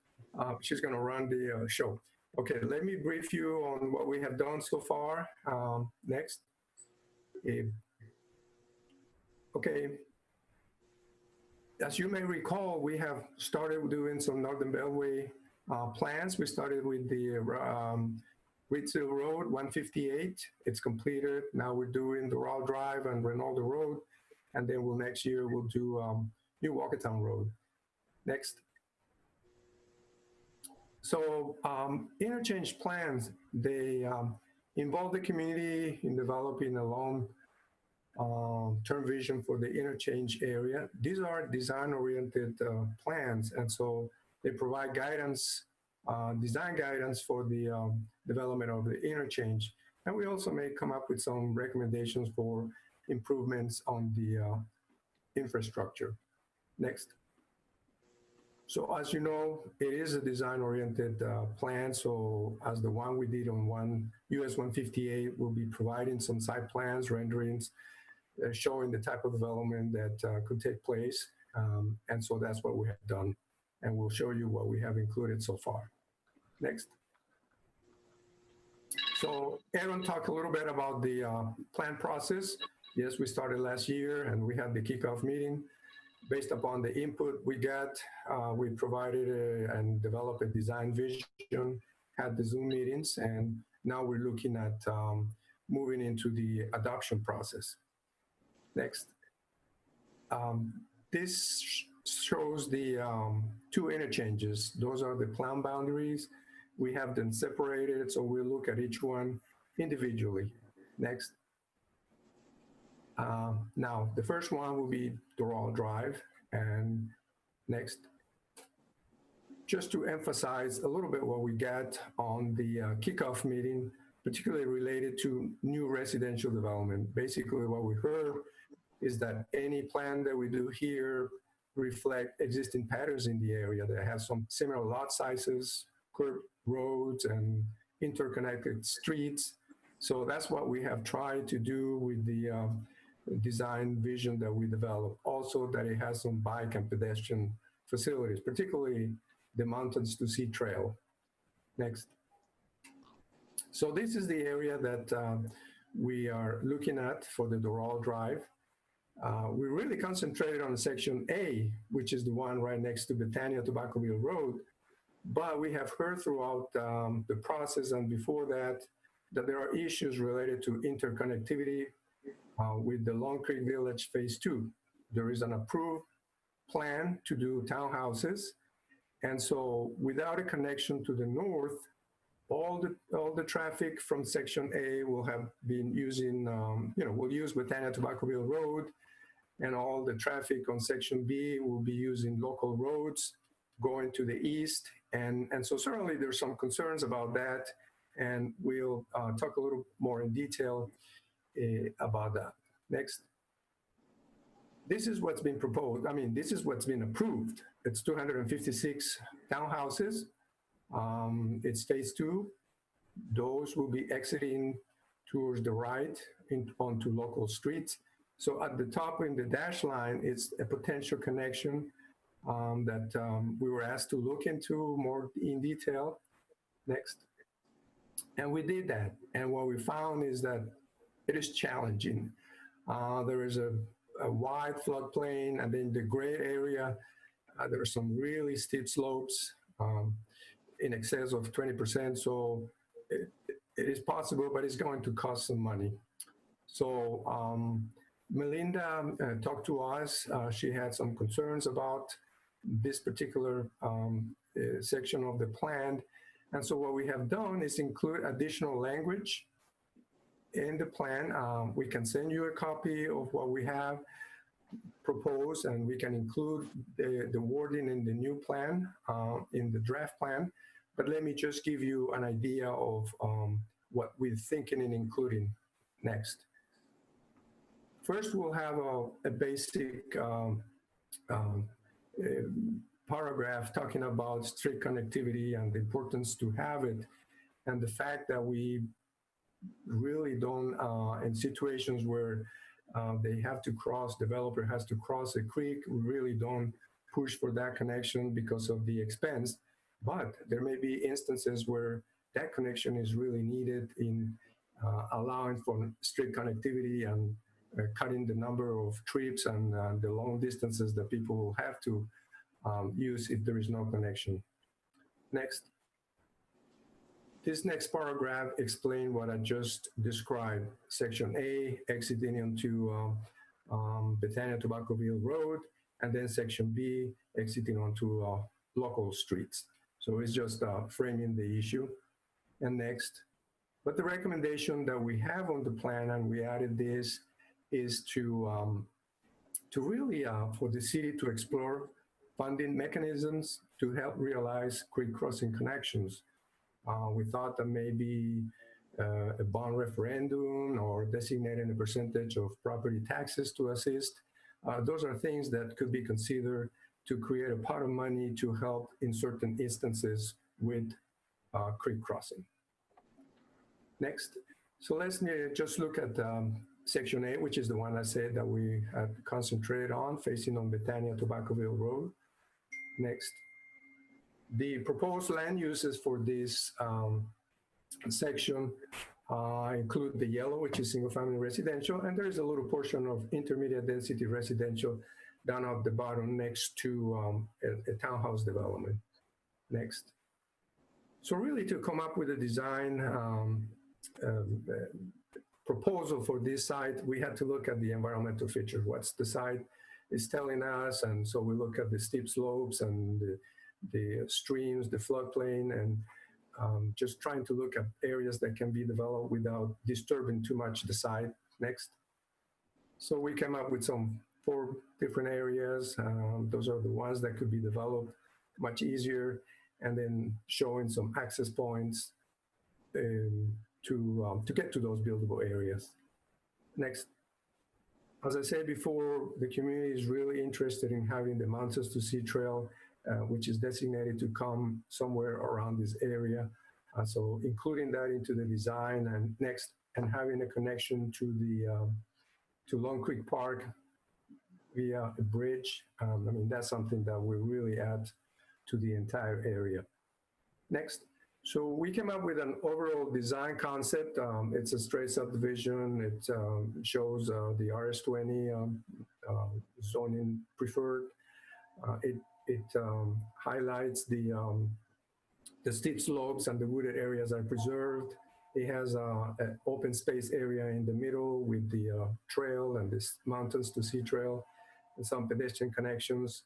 she's going to run the show. Okay, let me brief you on what we have done so far. Next. Okay. As you may recall, we have started doing some Northern Beltway plans. We started with the Winston Road 158. It's completed. Now we're doing Doral Drive and Ronaldo Road, and then next year we'll do New Walkertown Road. Next. So interchange plans, they involve the community in developing a long-term vision for the interchange area. These are design-oriented plans, and so they provide guidance, design guidance for the development of the interchange. And we also may come up with some recommendations for improvements on the infrastructure. Next. So as you know, it is a design-oriented plan. So as the one we did on US 158, we'll be providing some site plans, renderings, showing the type of development that could take place. And so that's what we have done. And we'll show you what we have included so far. Next. So Aaron talked a little bit about the plan process. Yes, we started last year, and we had the kickoff meeting. Based upon the input we got, we provided and developed a design vision, had the Zoom meetings, and now we're looking at moving into the adoption process. Next. This shows the 2 interchanges. Those are the plan boundaries. We have them separated, so we'll look at each one individually. Next. Now, the first one will be Doral Drive, and next. Just to emphasize a little bit what we got on the kickoff meeting, particularly related to new residential development. Basically, what we heard is that any plan that we do here reflect existing patterns in the area that have some similar lot sizes, curved roads, and interconnected streets. So that's what we have tried to do with the design vision that we developed. Also, that it has some bike and pedestrian facilities, particularly the Mountains to Sea Trail. Next. So this is the area that we are looking at for the Doral Drive. We really concentrated on Section A, which is the one right next to Bethania Tobaccoville Road. But we have heard throughout the process and before that there are issues related to interconnectivity with the Long Creek Village Phase 2. There is an approved plan to do townhouses. And so without a connection to the north, all the traffic from Section A will have been using, will use Bethania Tobaccoville Road, and all the traffic on Section B will be using local roads going to the east. And so certainly there's some concerns about that, and we'll talk a little more in detail about that. Next. This is what's been proposed. I mean, this is what's been approved. It's 256 townhouses. It's Phase 2. Those will be exiting towards the right onto local streets. So at the top in the dash line, it's a potential connection that we were asked to look into more in detail. Next. And we did that. And what we found is that it is challenging. There is a wide floodplain, and then the gray area, there are some really steep slopes in excess of 20%. So it is possible, but it's going to cost some money. So Melinda talked to us. She had some concerns about this particular section of the plan. And so what we have done is include additional language in the plan. We can send you a copy of what we have proposed, and we can include the wording in the new plan, in the draft plan. But let me just give you an idea of what we're thinking in including. Next. First, we'll have a basic paragraph talking about street connectivity and the importance to have it, and the fact that we really don't, in situations where they have to cross, developer has to cross a creek, we really don't push for that connection because of the expense. But there may be instances where that connection is really needed in allowing for street connectivity and cutting the number of trips and the long distances that people will have to use if there is no connection. Next. This next paragraph explains what I just described. Section A, exiting into Bethania Tobaccoville Road, and then Section B, exiting onto local streets. So it's just framing the issue. And next. But the recommendation that we have on the plan, and we added this, is to really, for the city to explore funding mechanisms to help realize creek crossing connections. We thought that maybe a bond referendum or designating a percentage of property taxes to assist. Those are things that could be considered to create a pot of money to help in certain instances with creek crossing. Next. So let's just look at Section A, which is the one I said that we had concentrated on, facing on Bethania Tobaccoville Road. Next. The proposed land uses for this section include the yellow, which is single-family residential, and there is a little portion of intermediate density residential down at the bottom next to a townhouse development. Next. So really to come up with a design proposal for this site, we had to look at the environmental features. What's the site is telling us, and so we look at the steep slopes and the streams, the floodplain, and just trying to look at areas that can be developed without disturbing too much the site. Next. So we came up with 4 different areas. Those are the ones that could be developed much easier, and then showing some access points to get to those buildable areas. Next. As I said before, the community is really interested in having the Mountains to Sea Trail, which is designated to come somewhere around this area. So including that into the design and next, and having a connection to the to Long Creek Park via a bridge. I mean, that's something that will really add to the entire area. Next. So we came up with an overall design concept. It's a straight subdivision. It shows the RS20 zoning preferred. It highlights the steep slopes and the wooded areas are preserved. It has an open space area in the middle with the trail and this Mountains to Sea Trail and some pedestrian connections.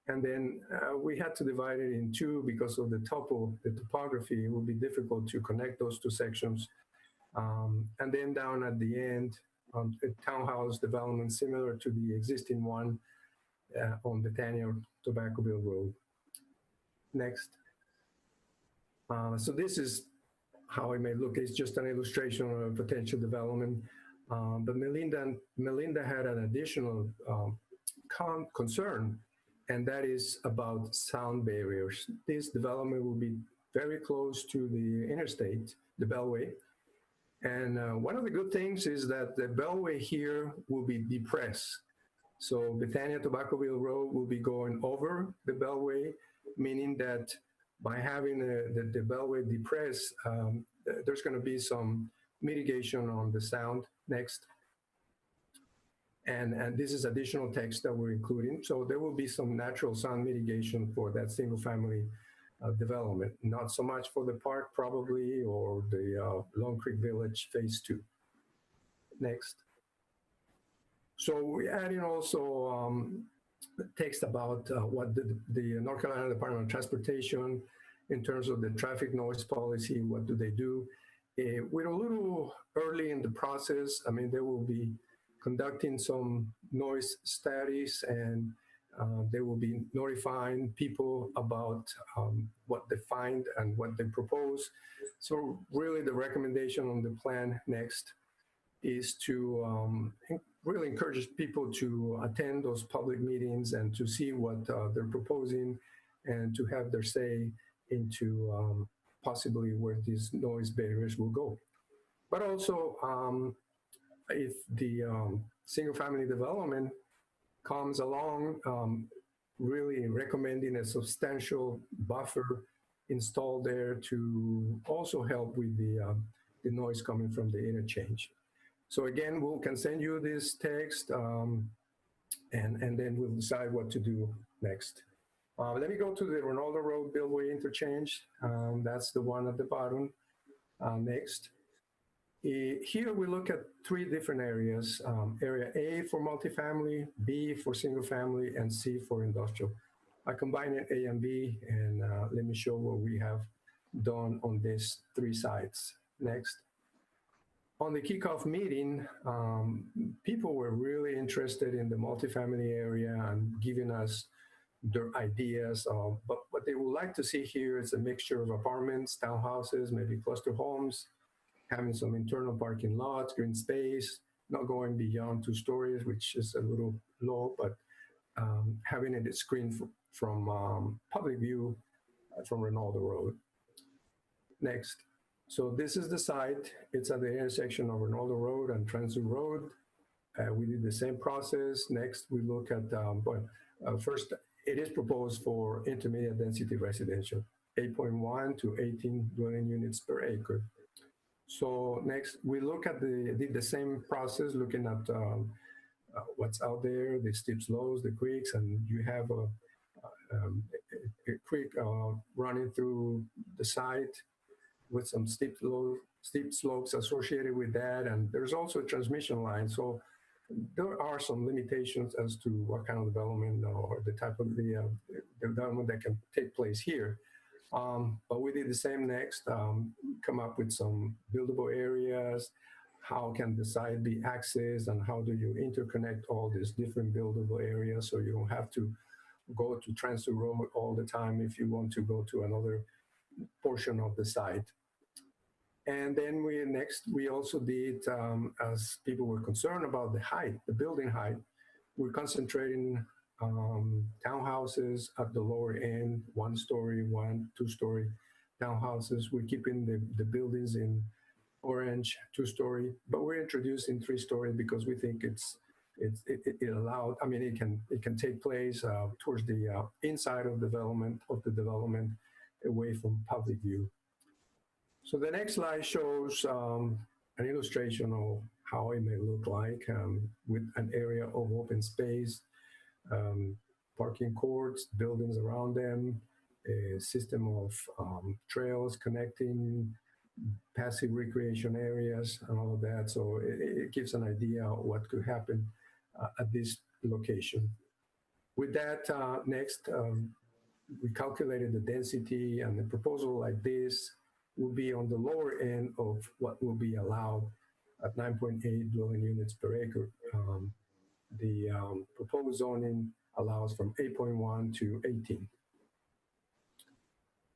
And then we had to divide it in two because of the topography. It would be difficult to connect those two sections. And then down at the end, a townhouse development similar to the existing one on the Tobacco-ville Road. Next. So this is how it may look. It's just an illustration of a potential development. But Melinda had an additional concern, and that is about sound barriers. This development will be very close to the interstate, the Beltway. And one of the good things is that the Beltway here will be depressed. So Bethania Tobacco-ville Road will be going over the Beltway, meaning that by having the Beltway depressed, there's going to be some mitigation on the sound. Next. And this is additional text that we're including. So there will be some natural sound mitigation for that single family development. Not so much for the park probably, or the Long Creek Village Phase 2. Next. So we add in also text about what the North Carolina Department of Transportation in terms of the traffic noise policy, what do they do? We're a little early in the process. I mean, they will be conducting some noise studies, and they will be notifying people about what they find and what they propose. So really the recommendation on the plan next is to really encourage people to attend those public meetings and to see what they're proposing and to have their say into possibly where these noise barriers will go. But also, if the single family development comes along, really recommending a substantial buffer installed there to also help with the noise coming from the interchange. So again, we can send you this text and then we'll decide what to do next. Let me go to the Ronaldo Road Beltway interchange. That's the one at the bottom. Next. Here we look at three different areas. Area A for multifamily, B for single family, and C for industrial. I combine it A and B, and let me show what we have done on these three sites. Next. On the kickoff meeting, people were really interested in the multifamily area and giving us their ideas. But what they would like to see here is a mixture of apartments, townhouses, maybe cluster homes, having some internal parking lots, green space, not going beyond 2 stories, which is a little low, but having it screened from public view from Ronaldo Road. Next. So this is the site. It's at the intersection of Ronaldo Road and Transu Road. We did the same process. Next, we look at, first, it is proposed for intermediate density residential, 8.1 to 18 dwelling units per acre. So next, we look at did the same process, looking at what's out there, the steep slopes, the creeks, and you have a creek running through the site with some steep slopes associated with that, and there's also a transmission line. So there are some limitations as to what kind of development or the type of the development that can take place here. But we did the same next, come up with some buildable areas, how can the site be accessed, and how do you interconnect all these different buildable areas so you don't have to go to Transu Road all the time if you want to go to another portion of the site. And then we also did, as people were concerned about the height, the building height, we're concentrating townhouses at the lower end, 1-story, 2-story townhouses. We're keeping the buildings in orange, 2-story, but we're introducing 3-story because we think it allowed. I mean, it can take place towards the inside of the development, away from public view. So the next slide shows an illustration of how it may look like with an area of open space, parking courts, buildings around them, a system of trails connecting, passive recreation areas, and all of that. So it gives an idea of what could happen at this location. With that, next, we calculated the density, and the proposal like this will be on the lower end of what will be allowed at 9.8 dwelling units per acre. The proposed zoning allows from 8.1 to 18.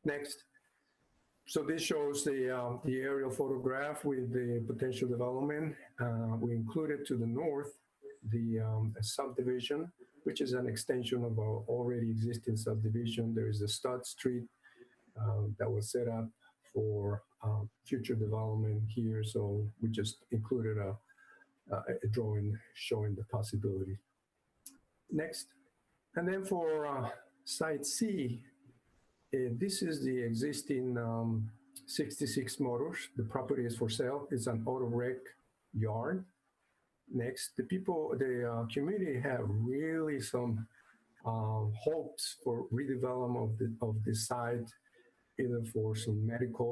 Next. So this shows the aerial photograph with the potential development. We included to the north the subdivision, which is an extension of our already existing subdivision. There is a stud street that was set up for future development here. So we just included a drawing showing the possibility. Next. And then for site C, this is the existing 66 motors. The property is for sale. It's an auto wreck yard. Next, the community have really some hopes for redevelopment of this site, either for some medical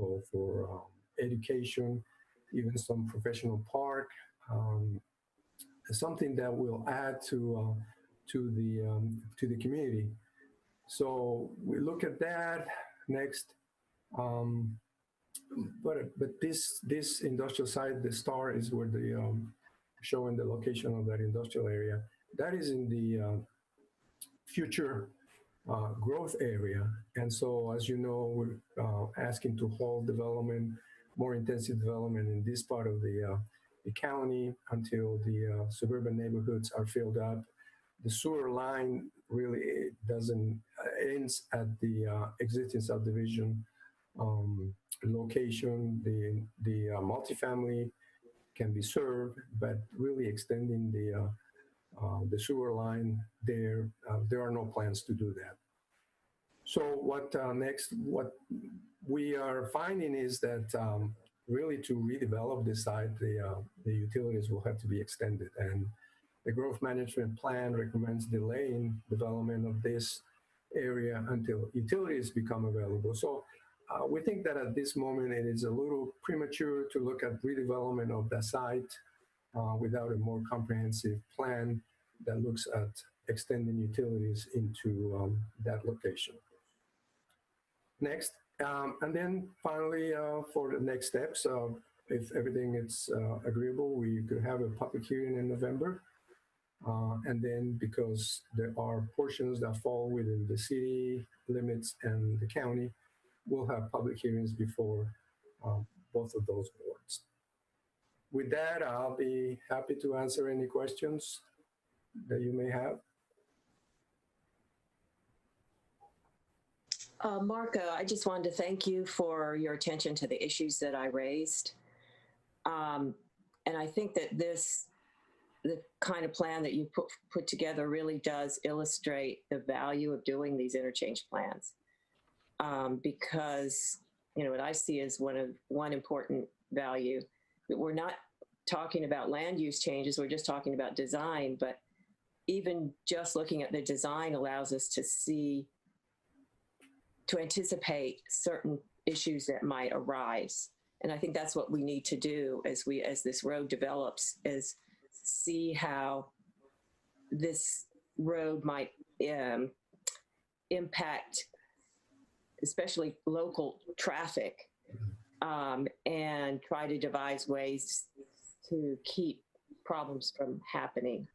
or for education, even some professional park, something that will add to the community. So we look at that next. But this industrial site, the star is where the showing the location of that industrial area. That is in the future growth area. And so, as you know, we're asking to halt development, more intensive development in this part of the county until the suburban neighborhoods are filled up. The sewer line really doesn't ends at the existing subdivision location. The multifamily can be served, but really extending the sewer line there, there are no plans to do that. So what next? What we are finding is that really to redevelop this site, the utilities will have to be extended, and the growth management plan recommends delaying development of this area until utilities become available. So we think that at this moment it is a little premature to look at redevelopment of the site without a more comprehensive plan that looks at extending utilities into that location. Next, and then finally for the next steps, if everything is agreeable, we could have a public hearing in November. And then because there are portions that fall within the city limits and the county, we'll have public hearings before both of those boards. With that, I'll be happy to answer any questions that you may have. Marco, I just wanted to thank you for your attention to the issues that I raised. And I think that the kind of plan that you put together really does illustrate the value of doing these interchange plans. Because, you know, what I see as one important value, that we're not talking about land use changes, we're just talking about design, but even just looking at the design allows us to anticipate certain issues that might arise. And I think that's what we need to do as this road develops, is see how this road might impact especially local traffic, and try to devise ways to keep problems from happening.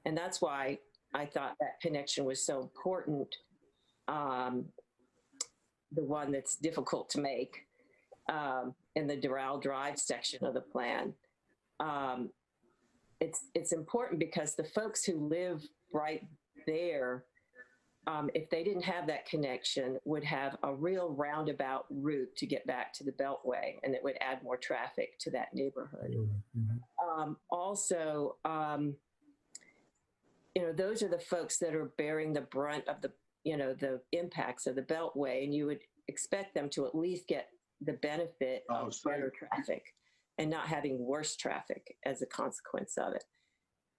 And that's why I thought that connection was so important, the one that's difficult to make. in the Doral Drive section of the plan. It's important because the folks who live right there, if they didn't have that connection, would have a real roundabout route to get back to the Beltway, and it would add more traffic to that neighborhood. Also, those are the folks that are bearing the brunt of the impacts of the Beltway, and you would expect them to at least get the benefit of better traffic and not having worse traffic as a consequence of it.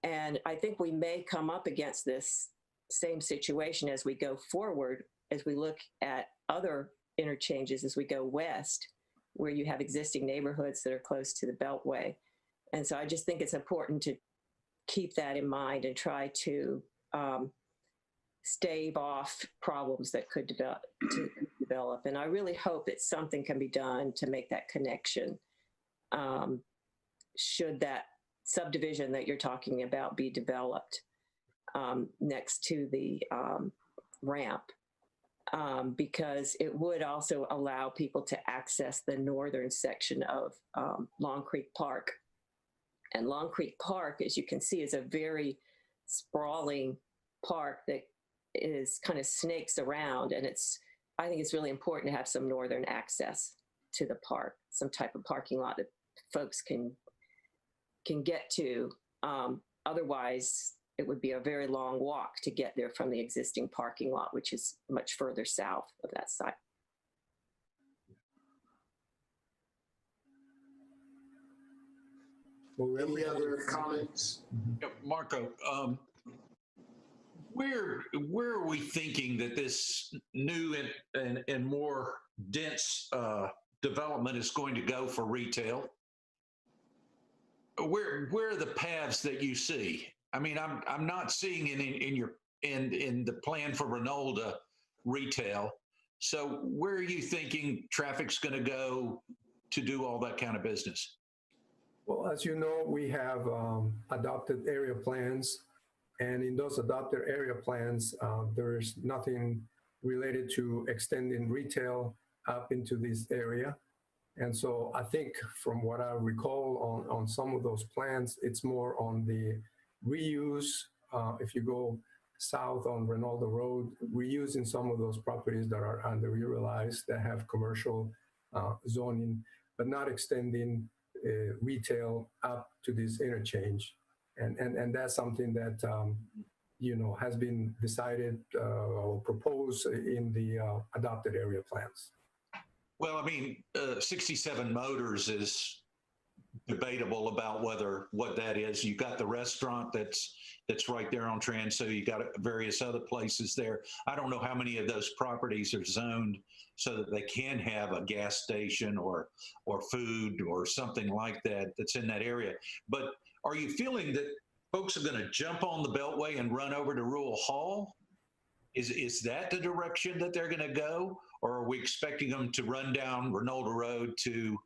And I think we may come up against this same situation as we go forward, as we look at other interchanges as we go west, where you have existing neighborhoods that are close to the Beltway. And so I just think it's important to keep that in mind and try to stave off problems that could develop. And I really hope that something can be done to make that connection, should that subdivision that you're talking about be developed next to the ramp, because it would also allow people to access the northern section of Long Creek Park. And Long Creek Park, as you can see, is a very sprawling park that kind of snakes around, and I think it's really important to have some northern access to the park, some type of parking lot that folks can get to. Otherwise, it would be a very long walk to get there from the existing parking lot, which is much further south of that site. Any other comments? Marco, where are we thinking that this new and more dense development is going to go for retail? Where are the paths that you see? I mean, I'm not seeing in the plan for Renolda retail. So where are you thinking traffic's going to go to do all that kind of business? Well, as you know, we have adopted area plans, and in those adopted area plans, there is nothing related to extending retail up into this area. And so I think from what I recall on some of those plans, it's more on the reuse. If you go south on Renolda Road, reusing some of those properties that are underutilized, that have commercial zoning, but not extending retail up to this interchange. And that's something that, has been decided or proposed in the adopted area plans. Well, I mean, 67 Motors is debatable about what that is. You got the restaurant that's right there on Transo. You got various other places there. I don't know how many of those properties are zoned so that they can have a gas station or food or something like that that's in that area. But are you feeling that folks are going to jump on the Beltway and run over to Rural Hall? Is that the direction that they're going to go? Or are we expecting them to run down Renolda Road to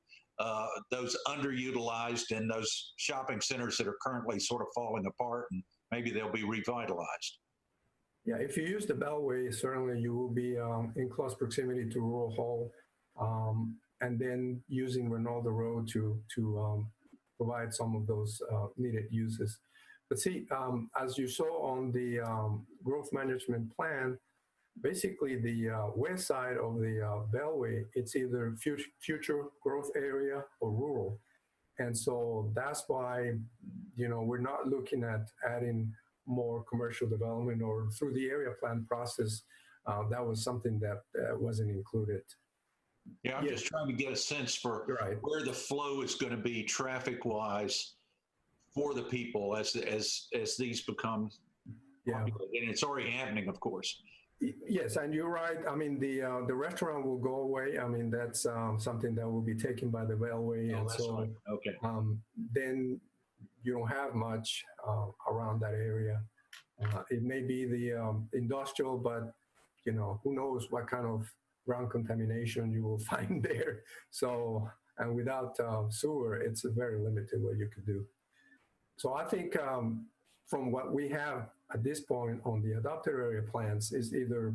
those underutilized and those shopping centers that are currently sort of falling apart, and maybe they'll be revitalized? Yeah, if you use the Beltway, certainly you will be in close proximity to Rural Hall, and then using Renolda Road to provide some of those needed uses. But see, as you saw on the growth management plan, basically the west side of the Beltway, it's either future growth area or rural. And so that's why, we're not looking at adding more commercial development, or through the area plan process, that was something that wasn't included. Yeah, I'm just trying to get a sense for where the flow is going to be traffic-wise for the people as these become popular. And it's already happening, of course. Yes, and you're right. I mean, the restaurant will go away. I mean, that's something that will be taken by the Beltway. And so right. Okay. Then you don't have much around that area. It may be the industrial, but, who knows what kind of ground contamination you will find there. So, and without sewer, it's very limited what you could do. So I think from what we have at this point on the adopted area plans is either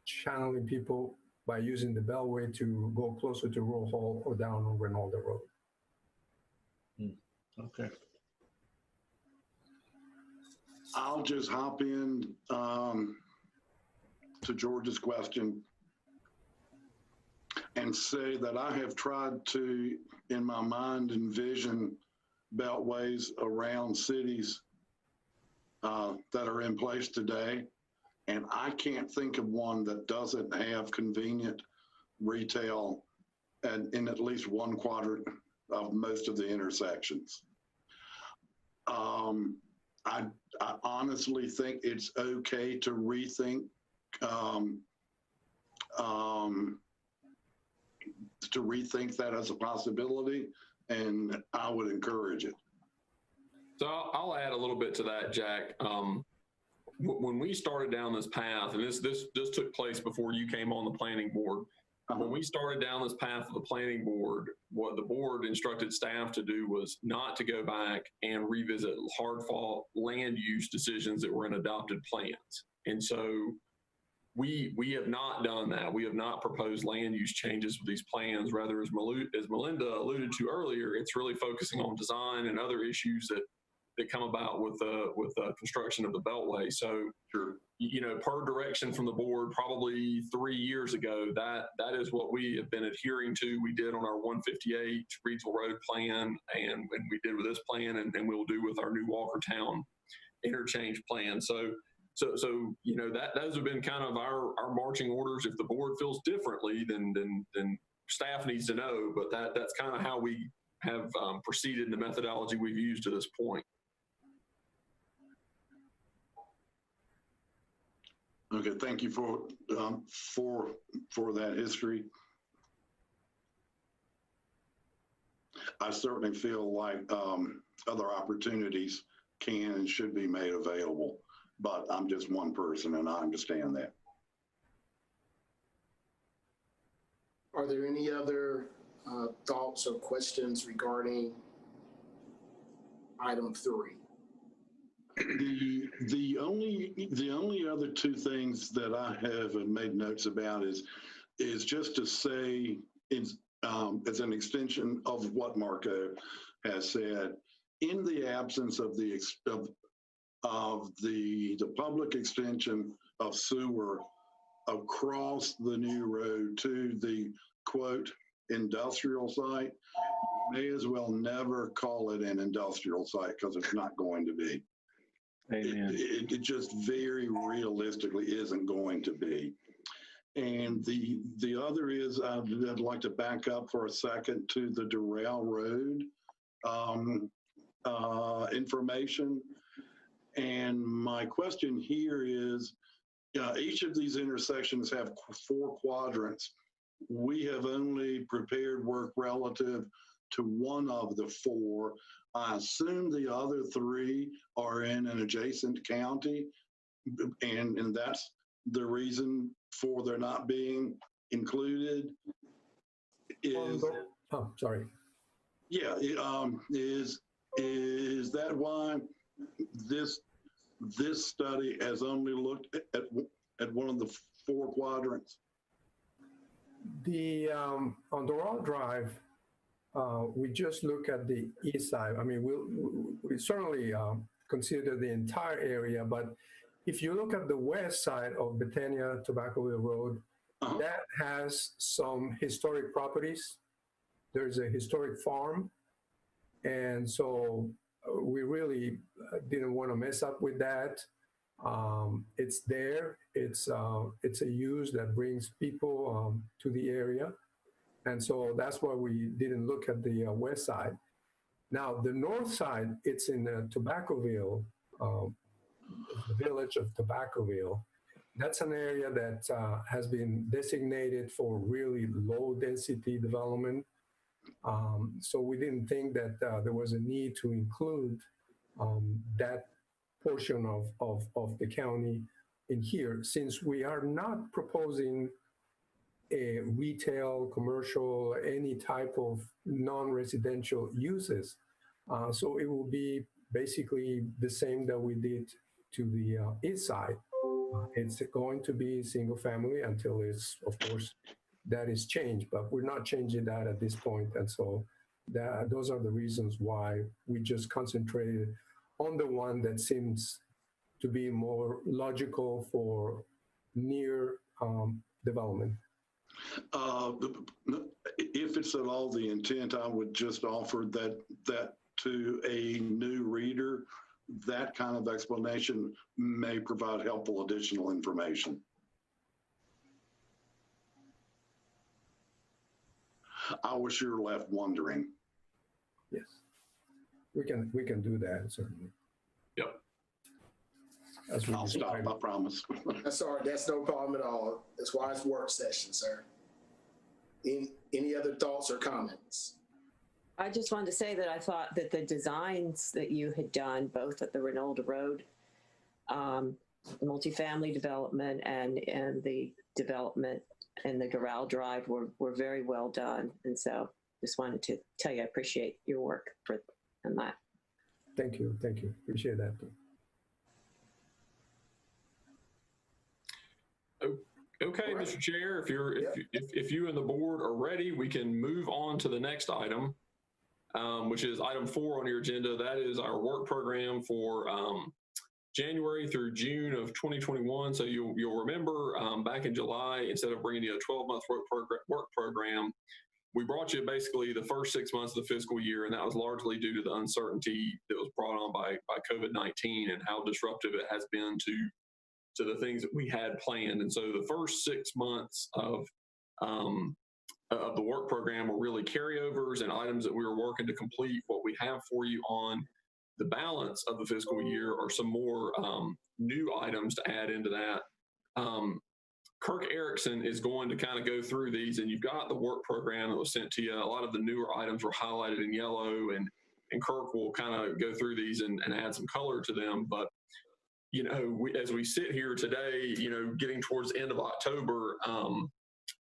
channeling people by using the Beltway to go closer to Rural Hall or down on Rinaldo Road. Okay. I'll just hop in to George's question and say that I have tried to, in my mind, envision beltways around cities that are in place today. And I can't think of one that doesn't have convenient retail in at least one quadrant of most of the intersections. I honestly think it's okay to rethink that as a possibility, and I would encourage it. So I'll add a little bit to that, Jack. When we started down this path, and this took place before you came on the planning board. When we started down this path of the planning board, what the board instructed staff to do was not to go back and revisit hard-fought land use decisions that were in adopted plans. And so we have not done that. We have not proposed land use changes with these plans. Rather, as Melinda alluded to earlier, it's really focusing on design and other issues that come about with the construction of the Beltway. So, sure, you know, per direction from the board, probably 3 years ago, that is what we have been adhering to. We did on our 158 Regional Road plan, and we did with this plan, and we'll do with our new Walkertown interchange plan. So you know, those have been kind of our marching orders. If the board feels differently, then staff needs to know. But that's kind of how we have proceeded in the methodology we've used to this point. Okay, thank you for that history. I certainly feel like other opportunities can and should be made available, but I'm just one person and I understand that. Are there any other thoughts or questions regarding item 3? The only other two things that I have made notes about is just to say, as an extension of what Marco has said, in the absence of the public extension of sewer across the new road to the quote industrial site, may as well never call it an industrial site because it's not going to be. It just very realistically isn't going to be. And the other is, I'd like to back up for a second to the Doral Road information. And my question here is, each of these intersections have 4 quadrants. We have only prepared work relative to one of the 4. I assume the other 3 are in an adjacent county, and that's the reason for their not being included. Sorry. Yeah, is that why this study has only looked at one of the 4 quadrants? On Doral Drive, we just look at the east side. I mean, we certainly consider the entire area, but if you look at the west side of Bethania Tobaccoville Road, that has some historic properties. There's a historic farm, and so we really didn't want to mess up with that. It's there. It's a use that brings people to the area. And so that's why we didn't look at the west side. Now, the north side, it's in Tobaccoville, the village of Tobaccoville. That's an area that has been designated for really low density development. So we didn't think that there was a need to include that portion of the county in here, since we are not proposing a retail, commercial, any type of non-residential uses. So it will be basically the same that we did to the east side. It's going to be single family until it's, of course, that is changed, but we're not changing that at this point. And so those are the reasons why we just concentrated on the one that seems to be more logical for near development. If it's at all the intent, I would just offer that to a new reader, that kind of explanation may provide helpful additional information. I was sure left wondering. Yes, we can do that, certainly. Yep. I'll stop, I promise. That's all right. That's no problem at all. That's why it's work session, sir. Any other thoughts or comments? I just wanted to say that I thought that the designs that you had done, both at the Reynolda Road multifamily development and the development and the Doral Drive were very well done. And so just wanted to tell you I appreciate your work on that. Thank you. Thank you. Appreciate that. Okay, Mr. Chair, if you and the board are ready, we can move on to the next item, which is item 4 on your agenda. That is our work program for January through June of 2021. So you'll remember back in July, instead of bringing you a 12-month work program, we brought you basically the first 6 months of the fiscal year, and that was largely due to the uncertainty that was brought on by COVID-19 and how disruptive it has been to the things that we had planned. And so the first 6 months of the work program were really carryovers and items that we were working to complete. What we have for you on the balance of the fiscal year are some more new items to add into that. Kirk Erickson is going to kind of go through these, and you've got the work program that was sent to you. A lot of the newer items were highlighted in yellow, and Kirk will kind of go through these and add some color to them. But you know, as we sit here today, you know, getting towards the end of October,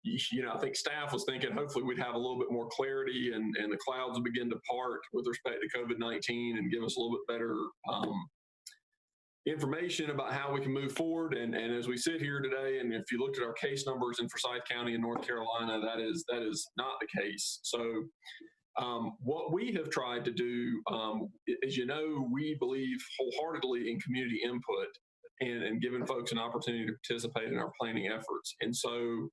you know, I think staff was thinking hopefully we'd have a little bit more clarity and the clouds will begin to part with respect to COVID-19 and give us a little bit better information about how we can move forward. And as we sit here today, and if you looked at our case numbers in Forsyth County in North Carolina, that is not the case. So what we have tried to do, as you know, we believe wholeheartedly in community input and giving folks an opportunity to participate in our planning efforts. And so,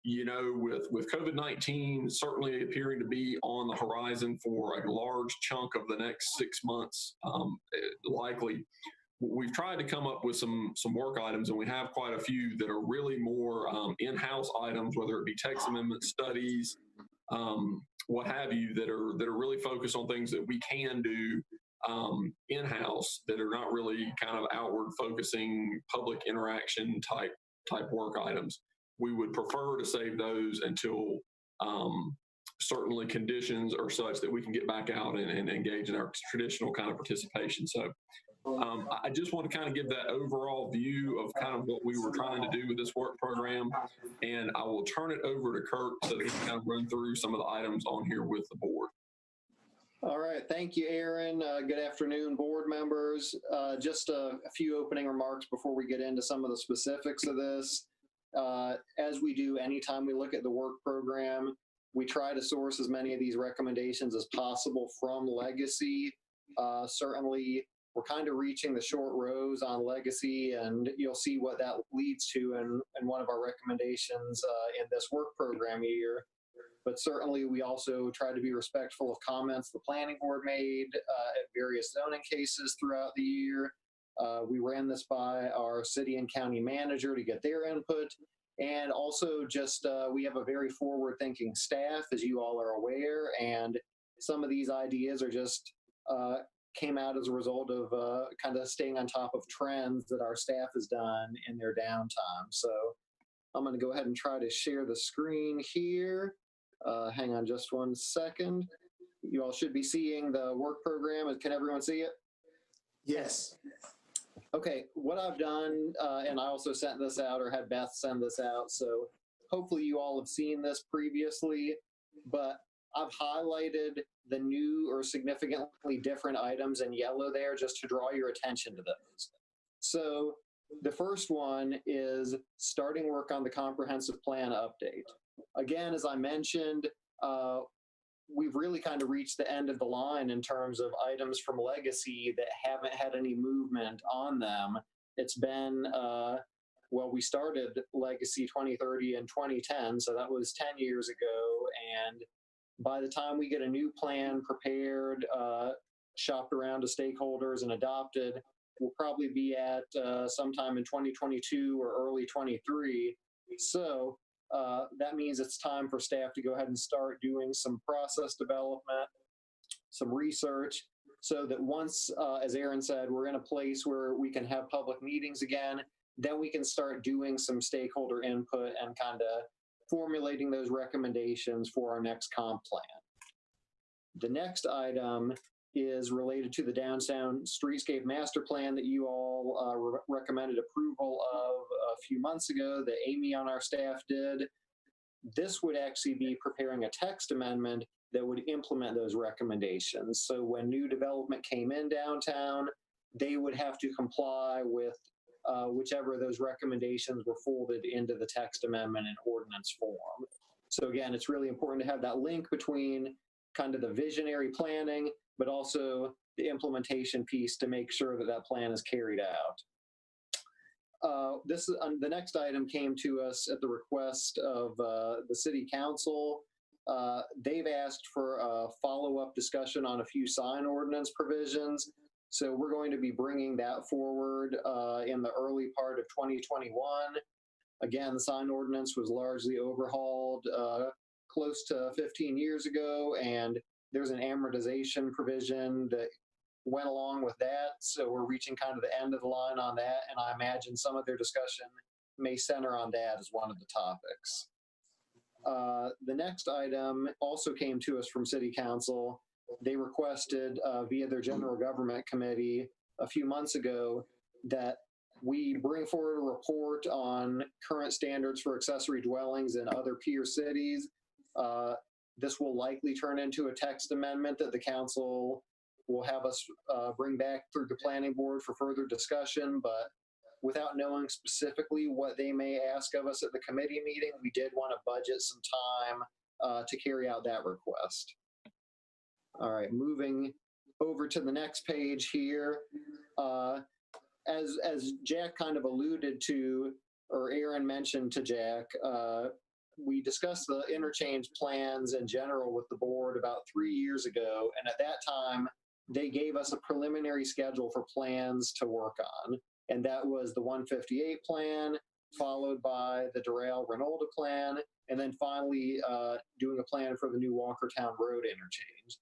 you know, with COVID-19 certainly appearing to be on the horizon for a large chunk of the next 6 months, likely, we've tried to come up with some work items, and we have quite a few that are really more in-house items, whether it be text amendment studies, what have you, that are really focused on things that we can do in-house that are not really kind of outward focusing public interaction type work items. We would prefer to save those until certainly conditions are such that we can get back out and engage in our traditional kind of participation. So I just want to kind of give that overall view of kind of what we were trying to do with this work program, and I will turn it over to Kirk so that he can kind of run through some of the items on here with the board. All right, thank you, Aaron. Good afternoon, board members. Just a few opening remarks before we get into some of the specifics of this. As we do anytime we look at the work program, we try to source as many of these recommendations as possible from Legacy. Certainly, we're kind of reaching the short rows on Legacy, and you'll see what that leads to in one of our recommendations in this work program year. But certainly, we also try to be respectful of comments the planning board made at various zoning cases throughout the year. We ran this by our city and county manager to get their input. And also just, we have a very forward-thinking staff, as you all are aware, and some of these ideas are just came out as a result of kind of staying on top of trends that our staff has done in their downtime. So I'm going to go ahead and try to share the screen here. Hang on just one second. You all should be seeing the work program. Can everyone see it? Yes. Okay, what I've done, and I also sent this out or had Beth send this out, so hopefully you all have seen this previously, but I've highlighted the new or significantly different items in yellow there just to draw your attention to those. So the first one is starting work on the comprehensive plan update. again, as I mentioned, we've really kind of reached the end of the line in terms of items from legacy that haven't had any movement on them. It's been, well, we started Legacy 2030 in 2010, so that was 10 years ago. And by the time we get a new plan prepared, shopped around to stakeholders and adopted, we'll probably be at sometime in 2022 or early 23. So that means it's time for staff to go ahead and start doing some process development, some research, so that once, as Aaron said, we're in a place where we can have public meetings again, then we can start doing some stakeholder input and kind of formulating those recommendations for our next comp plan. The next item is related to the downtown streetscape master plan that you all recommended approval of a few months ago, that Amy on our staff did. This would actually be preparing a text amendment that would implement those recommendations. So when new development came in downtown, they would have to comply with whichever of those recommendations were folded into the text amendment in ordinance form. So again, it's really important to have that link between kind of the visionary planning, but also the implementation piece to make sure that that plan is carried out. The next item came to us at the request of the City Council. They've asked for a follow-up discussion on a few sign ordinance provisions. So we're going to be bringing that forward in the early part of 2021. Again, the sign ordinance was largely overhauled close to 15 years ago, and there's an amortization provision that went along with that. So we're reaching kind of the end of the line on that, and I imagine some of their discussion may center on that as one of the topics. The next item also came to us from City Council. They requested via their General Government Committee a few months ago that we bring forward a report on current standards for accessory dwellings in other peer cities. This will likely turn into a text amendment that the council will have us bring back through the planning board for further discussion, but without knowing specifically what they may ask of us at the committee meeting, we did want to budget some time to carry out that request. All right, moving over to the next page here. As Jack kind of alluded to, or Aaron mentioned to Jack, we discussed the interchange plans in general with the board about 3 years ago. And at that time, they gave us a preliminary schedule for plans to work on. And that was the 158 plan, followed by the Doral Renolda plan, and then finally doing a plan for the new Walkertown Road interchange.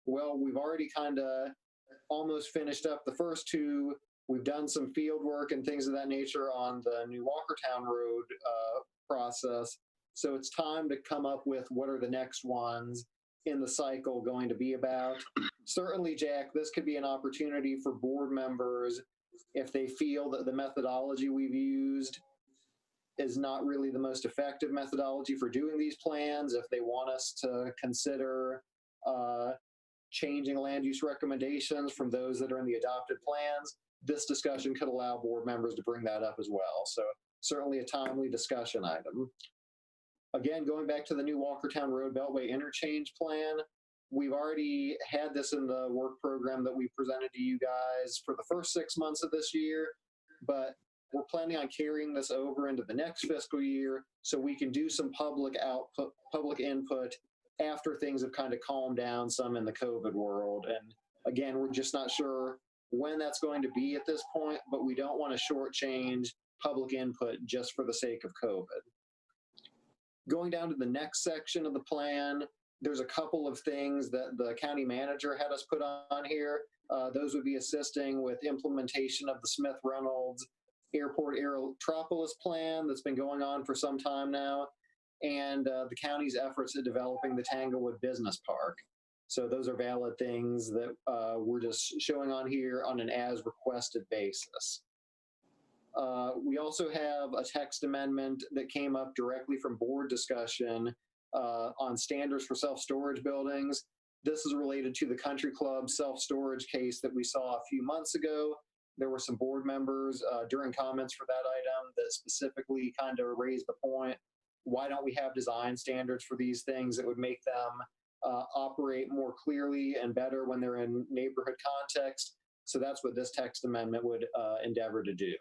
Well, we've already kind of almost finished up the first two. We've done some field work and things of that nature on the new Walkertown Road process. So it's time to come up with what are the next ones in the cycle going to be about. Certainly, Jack, this could be an opportunity for board members if they feel that the methodology we've used is not really the most effective methodology for doing these plans, if they want us to consider changing land use recommendations from those that are in the adopted plans, this discussion could allow board members to bring that up as well. So certainly a timely discussion item. Again, going back to the new Walkertown Road Beltway interchange plan, we've already had this in the work program that we presented to you guys for the first 6 months of this year, but we're planning on carrying this over into the next fiscal year so we can do some public input after things have kind of calmed down some in the COVID world. And again, we're just not sure when that's going to be at this point, but we don't want to shortchange public input just for the sake of COVID. Going down to the next section of the plan, there's a couple of things that the county manager had us put on here. Those would be assisting with implementation of the Smith-Reynolds Airport Aerotropolis plan that's been going on for some time now, and the county's efforts at developing the Tanglewood Business Park. So those are valid things that we're just showing on here on an as requested basis. We also have a text amendment that came up directly from board discussion on standards for self-storage buildings. This is related to the Country Club self-storage case that we saw a few months ago. There were some board members during comments for that item that specifically kind of raised the point why don't we have design standards for these things that would make them operate more clearly and better when they're in neighborhood context? So that's what this text amendment would endeavor to do.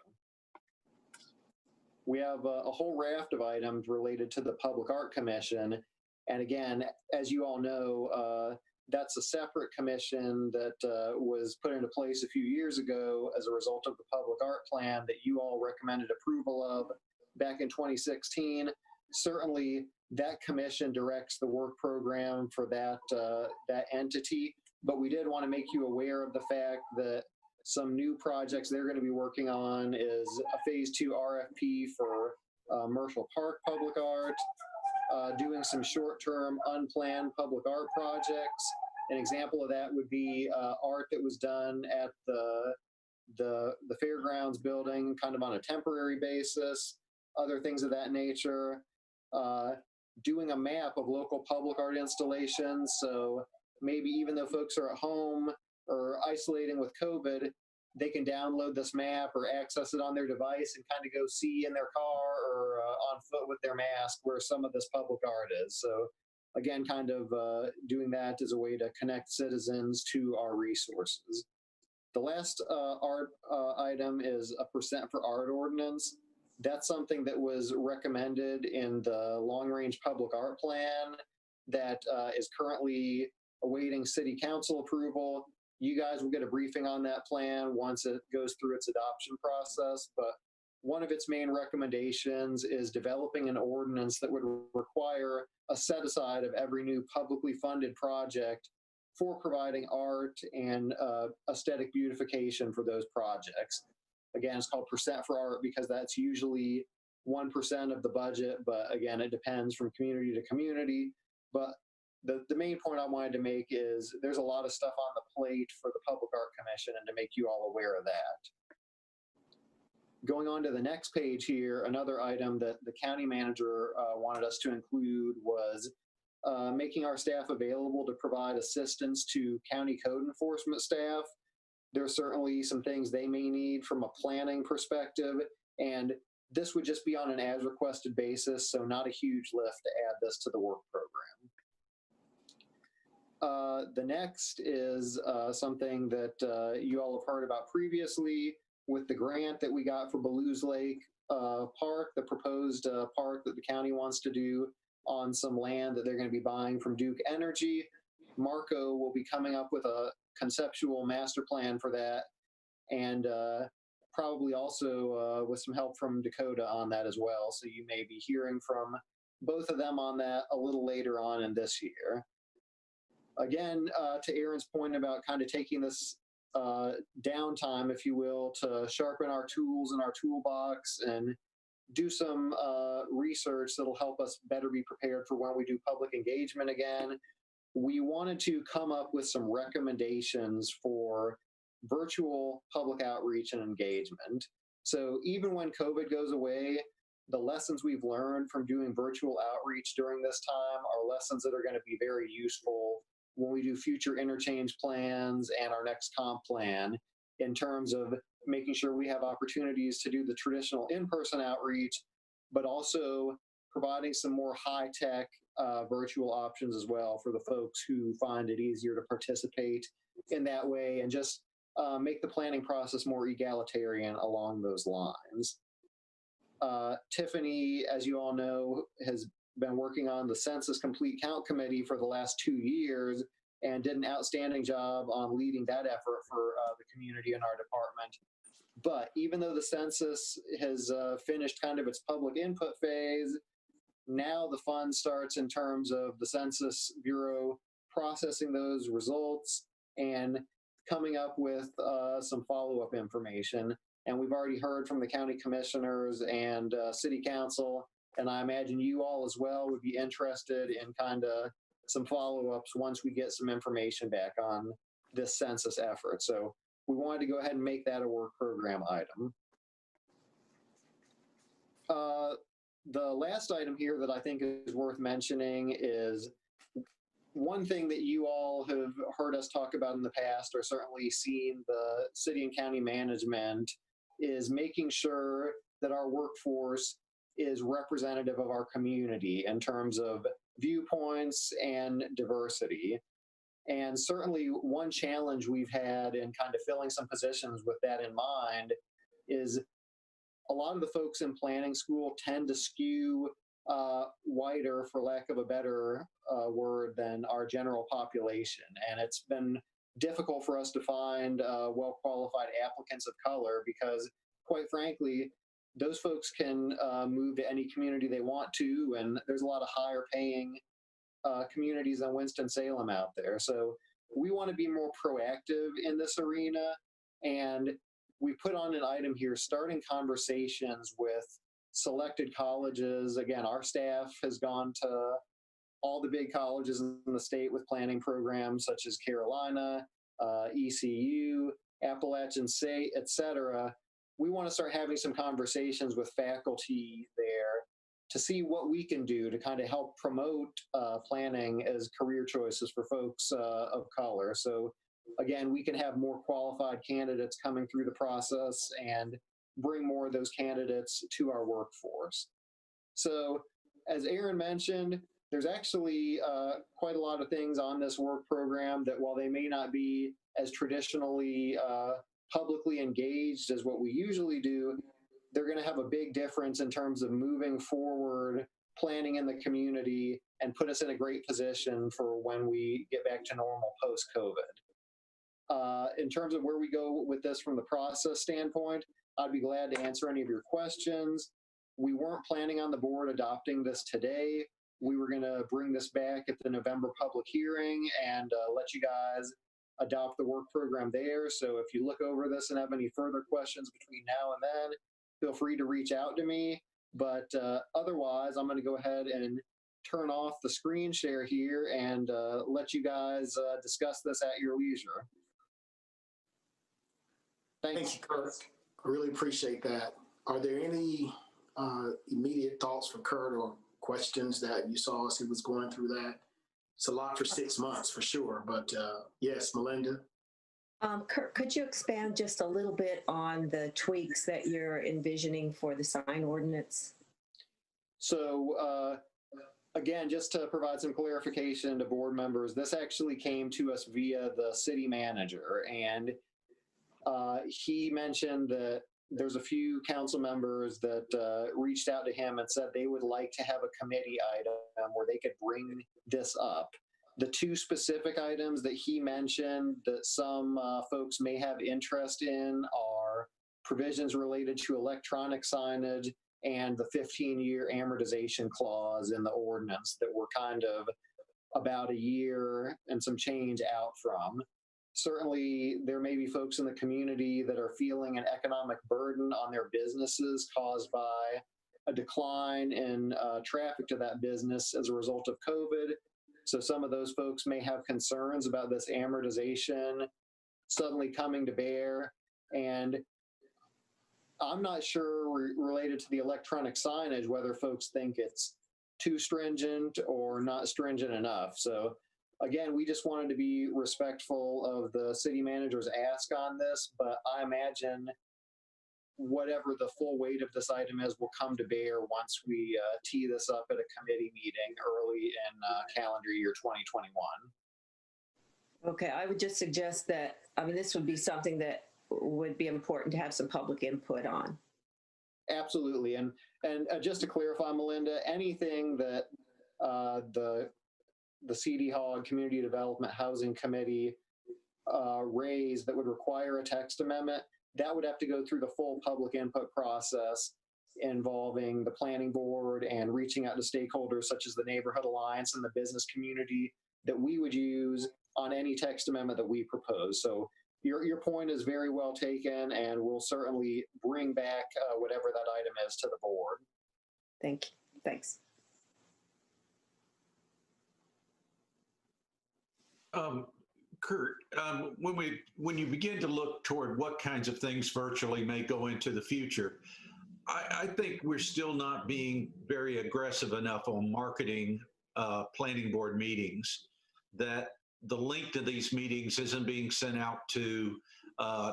We have a whole raft of items related to the Public Art Commission. And again, as you all know, that's a separate commission that was put into place a few years ago as a result of the public art plan that you all recommended approval of back in 2016. Certainly, that commission directs the work program for that entity, but we did want to make you aware of the fact that some new projects they're going to be working on is a phase 2 RFP for Marshall Park public art, doing some short-term unplanned public art projects. An example of that would be art that was done at the fairgrounds building kind of on a temporary basis, other things of that nature. Doing a map of local public art installations. So maybe even though folks are at home or isolating with COVID, they can download this map or access it on their device and kind of go see in their car or on foot with their mask where some of this public art is. So again, kind of doing that as a way to connect citizens to our resources. The last art item is a percent for art ordinance. That's something that was recommended in the long-range public art plan that is currently awaiting city council approval. You guys will get a briefing on that plan once it goes through its adoption process, but one of its main recommendations is developing an ordinance that would require a set aside of every new publicly funded project for providing art and aesthetic beautification for those projects. Again, it's called percent for art because that's usually 1% of the budget, but again, it depends from community to community. But the main point I wanted to make is there's a lot of stuff on the plate for the Public Art Commission and to make you all aware of that. Going on to the next page here, another item that the county manager wanted us to include was making our staff available to provide assistance to county code enforcement staff. There are certainly some things they may need from a planning perspective, and this would just be on an as requested basis, so not a huge lift to add this to the work program. The next is something that you all have heard about previously with the grant that we got for Ballew's Lake Park, the proposed park that the county wants to do on some land that they're going to be buying from Duke Energy. Marco will be coming up with a conceptual master plan for that, and probably also with some help from Dakota on that as well. So you may be hearing from both of them on that a little later on in this year. Again, to Aaron's point about kind of taking this downtime, if you will, to sharpen our tools in our toolbox and do some research that'll help us better be prepared for when we do public engagement again. We wanted to come up with some recommendations for virtual public outreach and engagement. So even when COVID goes away, the lessons we've learned from doing virtual outreach during this time are lessons that are going to be very useful when we do future interchange plans and our next comp plan, in terms of making sure we have opportunities to do the traditional in-person outreach, but also providing some more high-tech virtual options as well for the folks who find it easier to participate in that way, and just make the planning process more egalitarian along those lines. Tiffany, as you all know, has been working on the Census Complete Count Committee for the last 2 years and did an outstanding job on leading that effort for the community in our department. But even though the census has finished kind of its public input phase, now the fun starts in terms of the Census Bureau processing those results and coming up with some follow-up information. And we've already heard from the county commissioners and city council, and I imagine you all as well would be interested in kind of some follow-ups once we get some information back on this census effort. So we wanted to go ahead and make that a work program item. The last item here that I think is worth mentioning is one thing that you all have heard us talk about in the past, or certainly seen the city and county management, is making sure that our workforce is representative of our community in terms of viewpoints and diversity. And certainly one challenge we've had in kind of filling some positions with that in mind is a lot of the folks in planning school tend to skew whiter, for lack of a better word, than our general population. And it's been difficult for us to find well-qualified applicants of color because, quite frankly, those folks can move to any community they want to, and there's a lot of higher paying communities than Winston-Salem out there. So we want to be more proactive in this arena, and we put on an item here, starting conversations with selected colleges. Again, our staff has gone to all the big colleges in the state with planning programs such as Carolina, ECU, Appalachian State, et cetera. We want to start having some conversations with faculty there to see what we can do to kind of help promote planning as career choices for folks of color. So again, we can have more qualified candidates coming through the process and bring more of those candidates to our workforce. So as Aaron mentioned, there's actually quite a lot of things on this work program that, while they may not be as traditionally publicly engaged as what we usually do, they're going to have a big difference in terms of moving forward planning in the community and put us in a great position for when we get back to normal post-COVID. In terms of where we go with this from the process standpoint, I'd be glad to answer any of your questions. We weren't planning on the board adopting this today. We were going to bring this back at the November public hearing and let you guys adopt the work program there. So if you look over this and have any further questions between now and then, feel free to reach out to me. But otherwise, I'm going to go ahead and turn off the screen share here and let you guys discuss this at your leisure. Thank you, Kurt. I really appreciate that. Are there any immediate thoughts for Kurt or questions that you saw as he was going through that? It's a lot for 6 months for sure, but yes, Melinda? Kurt, could you expand just a little bit on the tweaks that you're envisioning for the sign ordinance? So again, just to provide some clarification to board members, this actually came to us via the city manager, and he mentioned that there's a few council members that reached out to him and said they would like to have a committee item where they could bring this up. The two specific items that he mentioned that some folks may have interest in are provisions related to electronic signage and the 15-year amortization clause in the ordinance that we're kind of about a year and some change out from. Certainly, there may be folks in the community that are feeling an economic burden on their businesses caused by a decline in traffic to that business as a result of COVID. So some of those folks may have concerns about this amortization suddenly coming to bear. And I'm not sure related to the electronic signage whether folks think it's too stringent or not stringent enough. So again, we just wanted to be respectful of the city manager's ask on this, but I imagine whatever the full weight of this item is will come to bear once we tee this up at a committee meeting early in calendar year 2021. Okay, I would just suggest that, I mean, this would be something that would be important to have some public input on. Absolutely. And just to clarify, Melinda, anything that the CD Hog Community Development Housing Committee raised that would require a text amendment, that would have to go through the full public input process involving the planning board and reaching out to stakeholders such as the Neighborhood Alliance and the business community that we would use on any text amendment that we propose. So your point is very well taken, and we'll certainly bring back whatever that item is to the board. Thank you. Thanks. Kurt, when you begin to look toward what kinds of things virtually may go into the future, I think we're still not being very aggressive enough on marketing planning board meetings, that the link to these meetings isn't being sent out to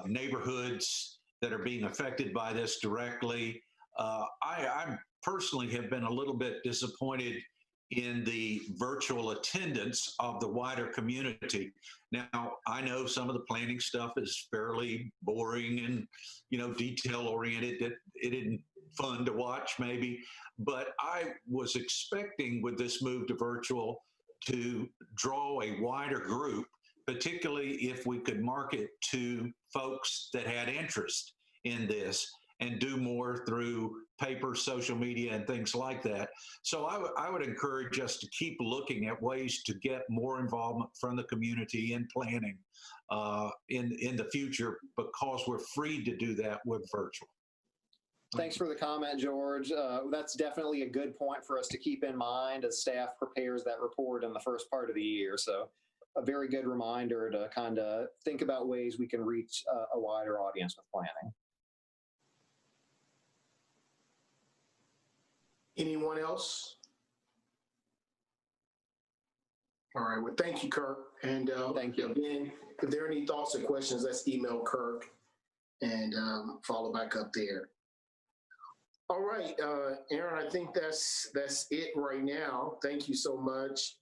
neighborhoods that are being affected by this directly. I'm personally have been a little bit disappointed in the virtual attendance of the wider community. Now, I know some of the planning stuff is fairly boring and, detail oriented. It isn't fun to watch maybe, but I was expecting with this move to virtual to draw a wider group, particularly if we could market to folks that had interest in this and do more through paper, social media, and things like that. So I would encourage us to keep looking at ways to get more involvement from the community in planning in the future, because we're free to do that with virtual. Thanks for the comment, George. That's definitely a good point for us to keep in mind as staff prepares that report in the first part of the year. So a very good reminder to kind of think about ways we can reach a wider audience with planning. Anyone else? All right, well, thank you, Kirk. And thank you. Again, if there are any thoughts or questions, let's email Kirk and follow back up there. All right, Aaron, I think that's it right now. Thank you so much.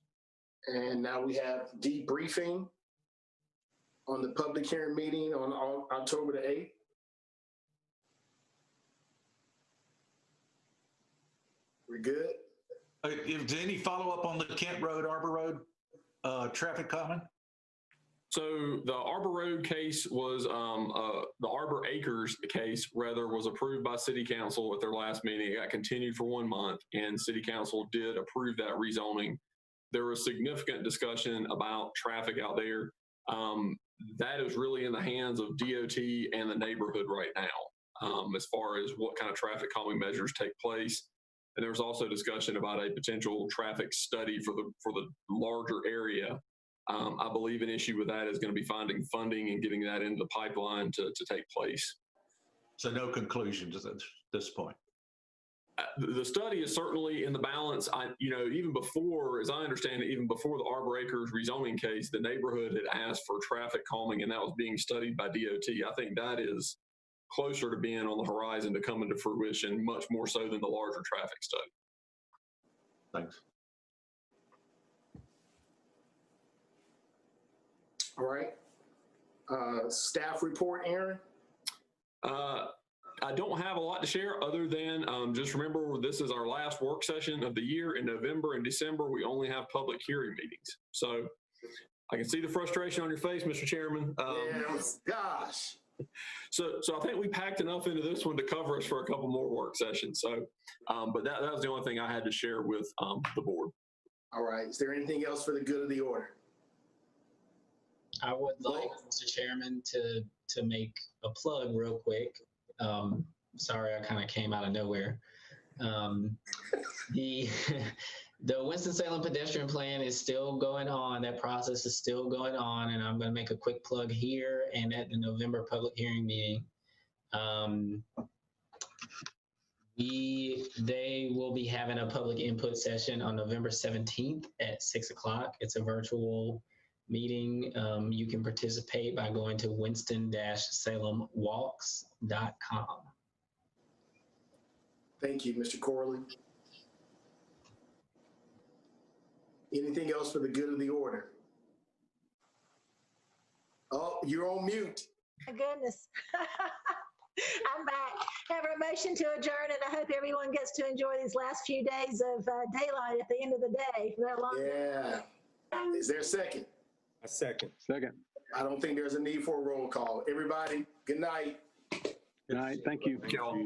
And now we have debriefing on the public hearing meeting on October the 8th. We're good? Is there any follow-up on the Kent Road, Arbor Road traffic comment? So the Arbor Road case was, the Arbor Acres case, rather, was approved by City Council at their last meeting. It got continued for 1 month, and City Council did approve that rezoning. There was significant discussion about traffic out there. That is really in the hands of DOT and the neighborhood right now, as far as what kind of traffic calming measures take place. And there was also discussion about a potential traffic study for the larger area. I believe an issue with that is going to be finding funding and getting that into the pipeline to take place. So no conclusions at this point. The study is certainly in the balance. Even before, as I understand it, even before the Arbor Acres rezoning case, the neighborhood had asked for traffic calming, and that was being studied by DOT. I think that is closer to being on the horizon to coming to fruition, much more so than the larger traffic study. Thanks. All right. Staff report, Aaron? I don't have a lot to share other than just remember this is our last work session of the year. In November and December, we only have public hearing meetings. So I can see the frustration on your face, Mr. Chairman. Yes, gosh. So I think we packed enough into this one to cover us for a couple more work sessions. So, but that was the only thing I had to share with the board. All right. Is there anything else for the good of the order? I would like, Mr. Chairman, to make a plug real quick. Sorry, I kind of came out of nowhere. The Winston-Salem pedestrian plan is still going on. That process is still going on, and I'm going to make a quick plug here and at the November public hearing meeting. They will be having a public input session on November 17th at 6 o'clock. It's a virtual meeting. You can participate by going to winston-salemwalks.com. Thank you, Mr. Corley. Anything else for the good of the order? Oh, you're on mute. My goodness. I'm back. Have a motion to adjourn, and I hope everyone gets to enjoy these last few days of daylight at the end of the day. For that long Yeah. Is there a second? A second. Second. I don't think there's a need for a roll call. Everybody, good night. Good night. Thank you. Thank y'all.